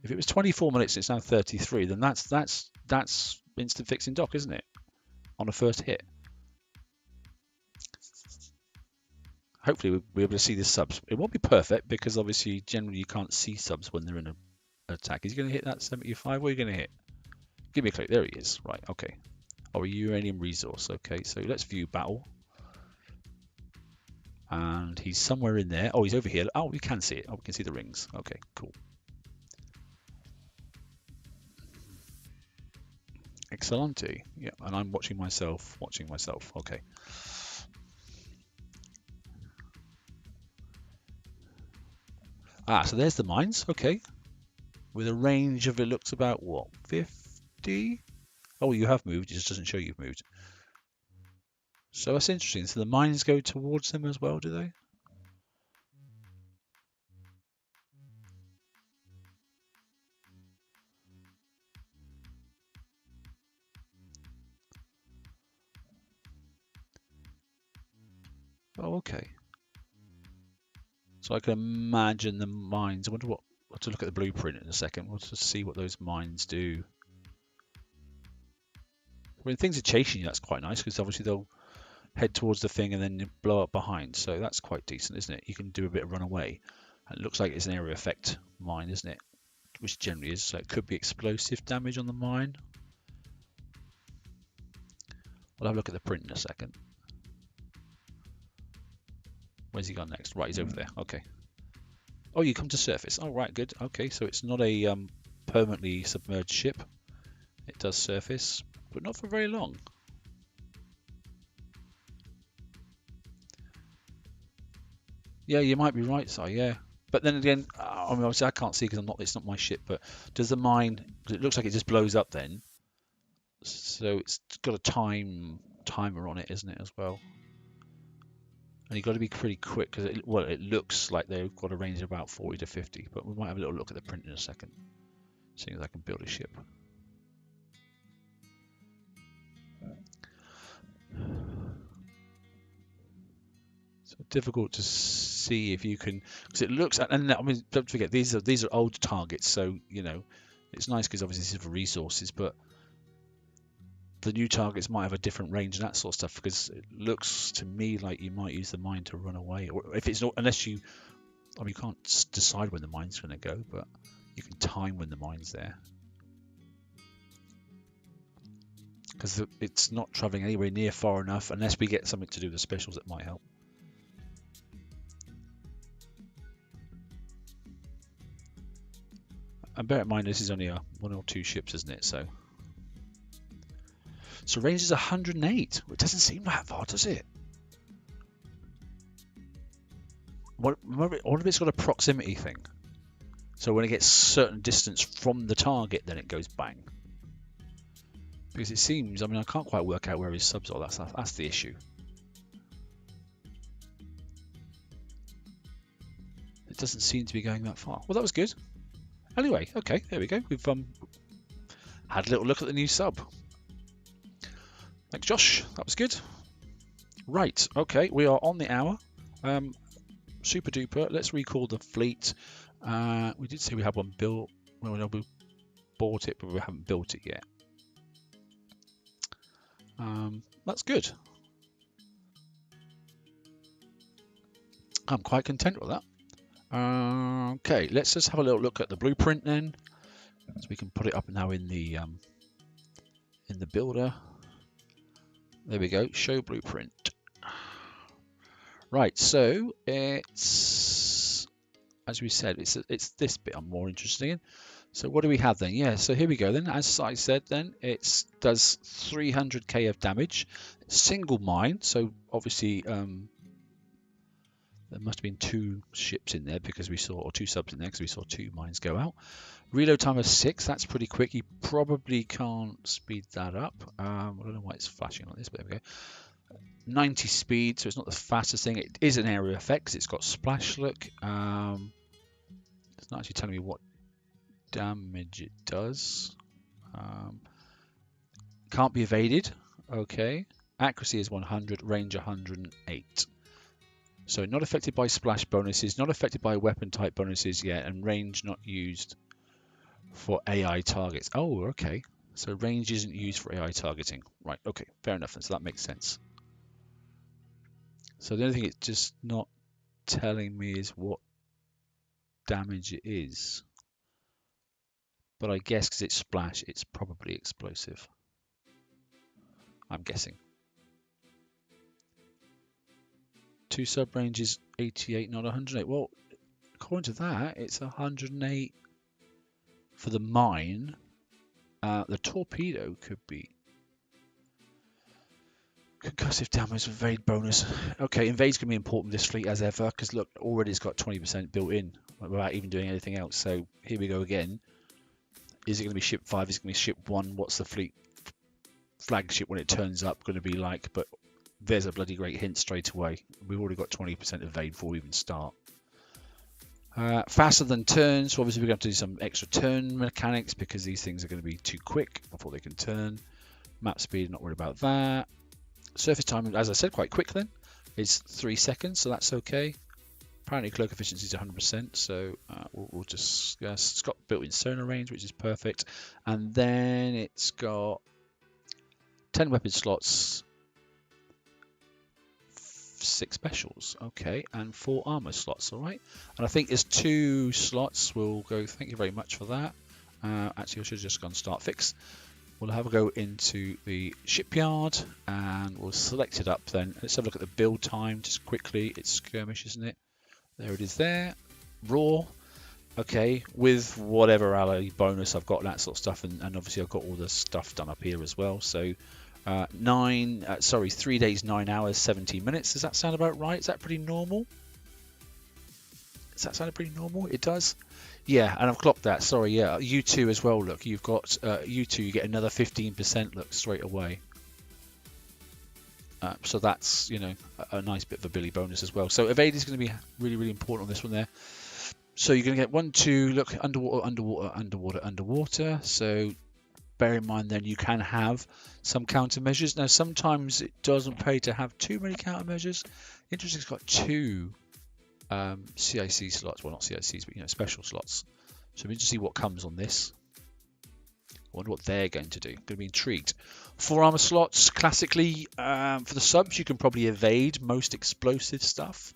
If it was 24 minutes, it's now 33. Then that's instant fixing dock, isn't it? On a first hit. Hopefully we'll be able to see the subs. It won't be perfect because obviously generally you can't see subs when they're in an attack. Is he going to hit that 75? What are you going to hit? Give me a click. There he is. Right. Okay. Oh, a uranium resource. Okay. So let's view battle. And he's somewhere in there. Oh, he's over here. Oh, we can see it. Oh, we can see the rings. Okay. Cool. Excellente. Yeah, and I'm watching myself. Okay. So there's the mines. Okay. With a range of, it looks about, what, 50? Oh, you have moved. It just doesn't show you've moved. So that's interesting. So the mines go towards them as well, do they? Oh, okay. So I can imagine the mines. I wonder what. I'll have to look at the blueprint in a second. We'll just see what those mines do. When things are chasing you, that's quite nice because obviously they'll head towards the thing and then blow up behind. So that's quite decent, isn't it? You can do a bit of runaway. And it looks like it's an area effect mine, isn't it? Which generally is. So it could be explosive damage on the mine. I'll have a look at the print in a second. Where's he gone next? Right, he's over there. Okay. Oh, you come to surface. Oh, right, good. Okay, so it's not a permanently submerged ship. It does surface, but not for very long. Yeah, you might be right, Si. Yeah, but then again, I mean, obviously I can't see because it's not my ship. But does the mine? It looks like it just blows up then. So it's got a timer on it, isn't it, as well? And you've got to be pretty quick because it looks like they've got a range of about 40 to 50. But we might have a little look at the print in a second, seeing as I can build a ship. difficult to see if you can, because it looks at, and I mean, don't forget these are old targets, so you know it's nice because obviously this is for resources, but the new targets might have a different range and that sort of stuff, because it looks to me like you might use the mine to run away, or if it's not, unless you, I mean, you can't decide when the mine's going to go, but you can time when the mine's there, because it's not traveling anywhere near far enough unless we get something to do with the specials that might help. And bear in mind, this is only a 1 or 2 ships, isn't it? So range is 108. It doesn't seem that far, does it? All of it's got a proximity thing. So when it gets certain distance from the target, then it goes bang. Because it seems, I mean, I can't quite work out where his subs are. That's the issue. It doesn't seem to be going that far. Well, that was good. Anyway, okay, there we go. We've had a little look at the new sub. Thanks, Josh. That was good. Right, okay, we are on the hour. Super duper. Let's recall the fleet. We did say we had one built. Well, no, we bought it, but we haven't built it yet. That's good. I'm quite content with that. Okay, let's just have a little look at the blueprint then, so we can put it up now in the builder. There we go. Show blueprint. Right, so it's, as we said, it's this bit I'm more interested in. So what do we have then? Yeah, so here we go then. As I said then, it does 300k of damage. Single mine, so obviously there must have been 2 ships in there because we saw, or 2 subs in there because we saw 2 mines go out. Reload time of 6, that's pretty quick. You probably can't speed that up. I don't know why it's flashing like this, but there we go. 90 speed, so it's not the fastest thing. It is an area effect because it's got splash look. It's not actually telling me what damage it does. Can't be evaded. Okay. Accuracy is 100, range 108. So not affected by splash bonuses, not affected by weapon type bonuses yet, and range not used for AI targets. Oh, okay. So range isn't used for AI targeting. Right, okay, fair enough. So that makes sense. So the only thing it's just not telling me is what damage it is. But I guess because it's splash, it's probably explosive. I'm guessing. 2 sub ranges 88, not 108. Well, according to that, it's 108 for the mine. The torpedo could be concussive damage, evade bonus. Okay, invade's going to be important in this fleet as ever, because look, already it's got 20% built in without even doing anything else. So here we go again. Is it going to be ship 5? Is it going to be ship 1? What's the fleet flagship when it turns up going to be like? But there's a bloody great hint straight away. We've already got 20% evade before we even start. Faster than turns, so obviously we're going to have to do some extra turn mechanics because these things are going to be too quick before they can turn. Map speed, not worried about that. Surface time, as I said, quite quick then. It's 3 seconds, so that's okay. Apparently cloak efficiency is 100%, so we'll just, yes, it's got built-in sonar range, which is perfect. And then it's got 10 weapon slots, 6 specials, okay, and 4 armor slots, all right. And I think there's 2 slots. We'll go, thank you very much for that. Actually, I should have just gone start fix. We'll have a go into the shipyard and we'll select it up then. Let's have a look at the build time just quickly. It's skirmish, isn't it? There it is there. Raw. Okay, with whatever ally bonus I've got, that sort of stuff, and obviously I've got all the stuff done up here as well. So 3 days, 9 hours, 17 minutes. Does that sound about right? Is that pretty normal? Does that sound pretty normal? It does. Yeah, and I've clocked that. Sorry, yeah. You 2 as well. Look, you've got you 2. You get another 15%. Look straight away. So that's, you know, a nice bit of a Billy bonus as well. So evade is going to be really, really important on this one there. So you're going to get 1, 2. Look, underwater, underwater, underwater, underwater. So bear in mind then you can have some countermeasures. Now sometimes it doesn't pay to have too many countermeasures. Interesting's got 2 CIC slots, well not CICs but special slots. So we need to see what comes on this. I wonder what they're going to do. I'm going to be intrigued. 4 armor slots. Classically, for the subs, you can probably evade most explosive stuff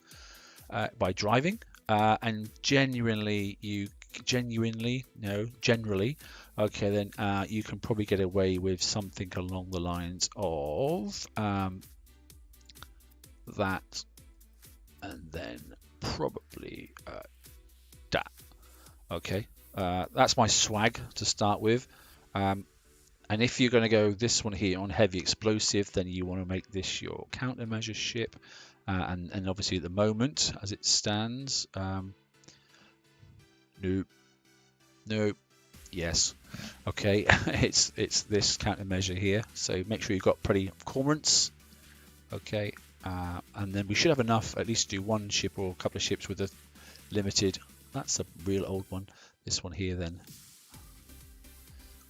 by driving. And generally, okay, then you can probably get away with something along the lines of that, and then probably that. Okay, that's my swag to start with. And if you're going to go this one here on heavy explosive, then you want to make this your countermeasure ship. And obviously at the moment, as it stands, nope, yes, okay, it's this countermeasure here. So make sure you've got plenty of cormorants, okay, and then we should have enough at least to do 1 ship or a couple of ships with a limited. That's a real old one. This one here then.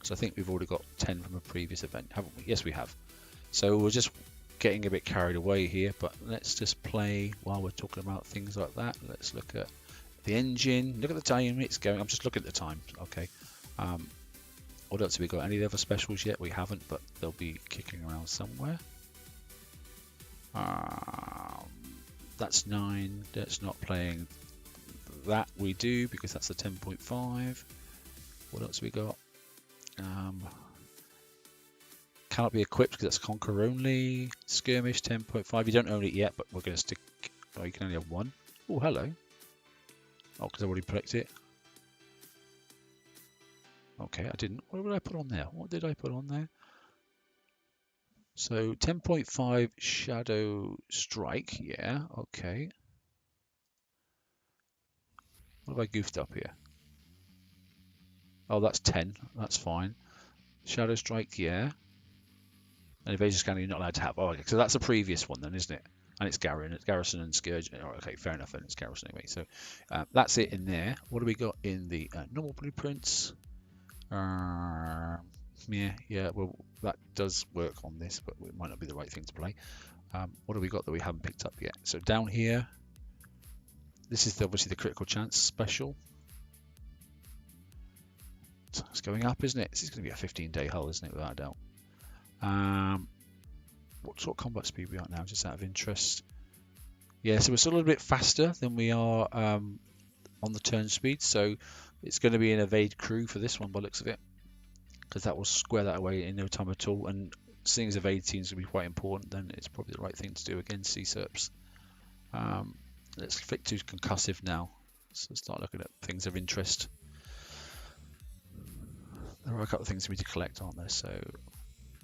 So I think we've already got 10 from a previous event, haven't we? Yes, we have. So we're just getting a bit carried away here, but let's just play while we're talking about things like that. Let's look at the engine. Look at the time it's going. I'm just looking at the time. Okay. What else have we got? Any other specials yet? We haven't, but they'll be kicking around somewhere. That's 9. That's not playing. That we do because that's a 10.5. What else have we got? Cannot be equipped because that's conquer only. Skirmish 10.5. You don't own it yet, but we're going to stick. Oh, you can only have 1. Oh, hello. Oh, because I already picked it. Okay, I didn't. What did I put on there? What did I put on there? So 10.5 Shadow Strike. Yeah, okay. What have I goofed up here? Oh, that's 10. That's fine. Shadow Strike, yeah. And evasion scanner you're not allowed to have. Oh, okay. So that's a previous one then, isn't it? And it's Garrison and Scourge. Oh, okay, fair enough. And it's Garrison anyway. So that's it in there. What do we got in the normal blueprints? Yeah. Well, that does work on this, but it might not be the right thing to play. What have we got that we haven't picked up yet? So down here, this is obviously the critical chance special. It's going up, isn't it? This is going to be a 15-day hull, isn't it? Without a doubt. What sort of combat speed we are now, just out of interest? Yeah, so we're still a little bit faster than we are on the turn speed, so it's going to be an evade crew for this one by the looks of it, because that will square that away in no time at all. And seeing as evade seems to be quite important, then it's probably the right thing to do against C-Serps. Let's flick to concussive now, so start looking at things of interest. There are a couple of things we need to collect, aren't there? So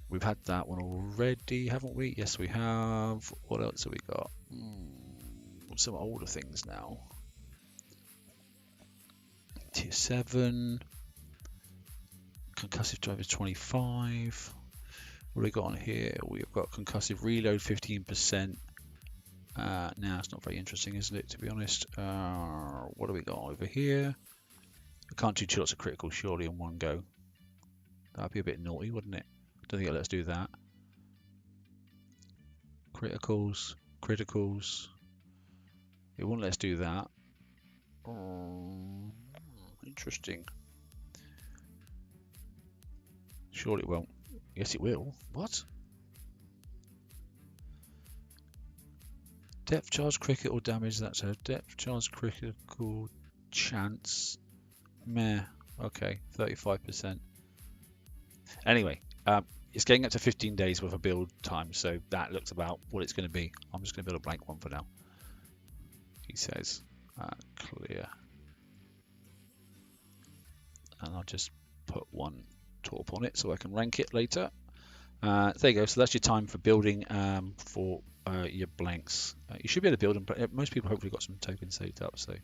we've had that one already, haven't we? Yes, we have. What else have we got? Some older things now. Tier 7. Concussive drive is 25. What do we got on here? We've got concussive reload 15%. Now it's not very interesting, isn't it, to be honest? What do we got over here? We can't do 2 lots of critical surely in one go. That'd be a bit naughty, wouldn't it? Don't think it'll let us do that. Criticals. It won't let us do that. Interesting. Surely it won't. Yes, it will. What? Depth charge, critical damage. That's a depth charge, critical chance. Meh. Okay, 35%. Anyway, it's getting up to 15 days worth of build time, so that looks about what it's going to be. I'm just going to build a blank one for now. He says, clear. And I'll just put 1 torp on it so I can rank it later. There you go. So that's your time for building for your blanks. You should be able to build them, but most people hopefully got some tokens saved up. So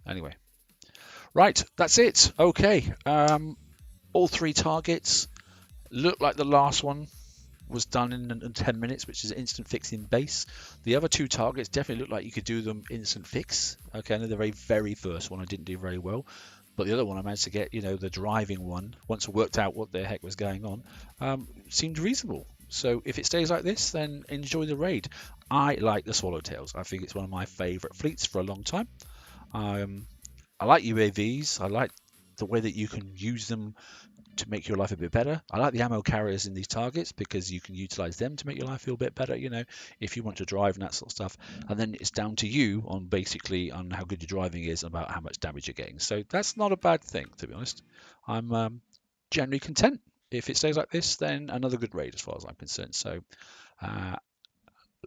anyway, right, that's it. Okay. All 3 targets look like the last one was done in 10 minutes, which is instant fix in base. The other 2 targets definitely look like you could do them instant fix. Okay, I know the very first one I didn't do very well. But the other one I managed to get, the driving one, once I worked out what the heck was going on, seemed reasonable. So if it stays like this, then enjoy the raid. I like the Swallowtails. I think it's one of my favourite fleets for a long time. I like UAVs. I like the way that you can use them to make your life a bit better. I like the ammo carriers in these targets because you can utilize them to make your life feel a bit better, if you want to drive and that sort of stuff. And then it's down to you on basically on how good your driving is and about how much damage you're getting. So that's not a bad thing, to be honest. I'm generally content. If it stays like this, then another good raid as far as I'm concerned. So uh,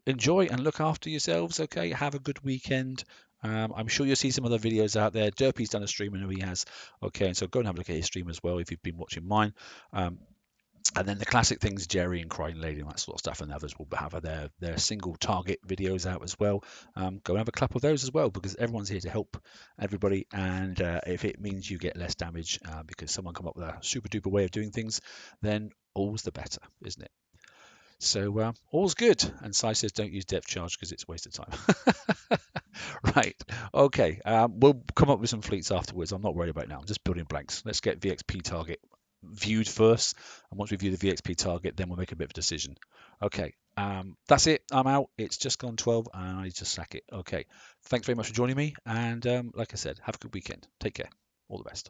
enjoy and look after yourselves. Okay, have a good weekend. I'm sure you'll see some other videos out there. Derpy's done a stream, and he has. Okay, so go and have a look at his stream as well if you've been watching mine. And then the classic things, Jerry and Crying Lady and that sort of stuff, and others will have their single target videos out as well. Go and have a clap of those as well, because everyone's here to help everybody. And if it means you get less damage because someone come up with a super duper way of doing things, then all's the better, isn't it? So all's good. And Sai says don't use depth charge because it's a waste of time. Right. Okay. We'll come up with some fleets afterwards. I'm not worried about it now. I'm just building blanks. Let's get VXP target viewed first. And once we view the VXP target, then we'll make a bit of a decision. Okay. That's it. I'm out. It's just gone 12 and I need to sack it. Okay. Thanks very much for joining me. And like I said, have a good weekend. Take care. All the best.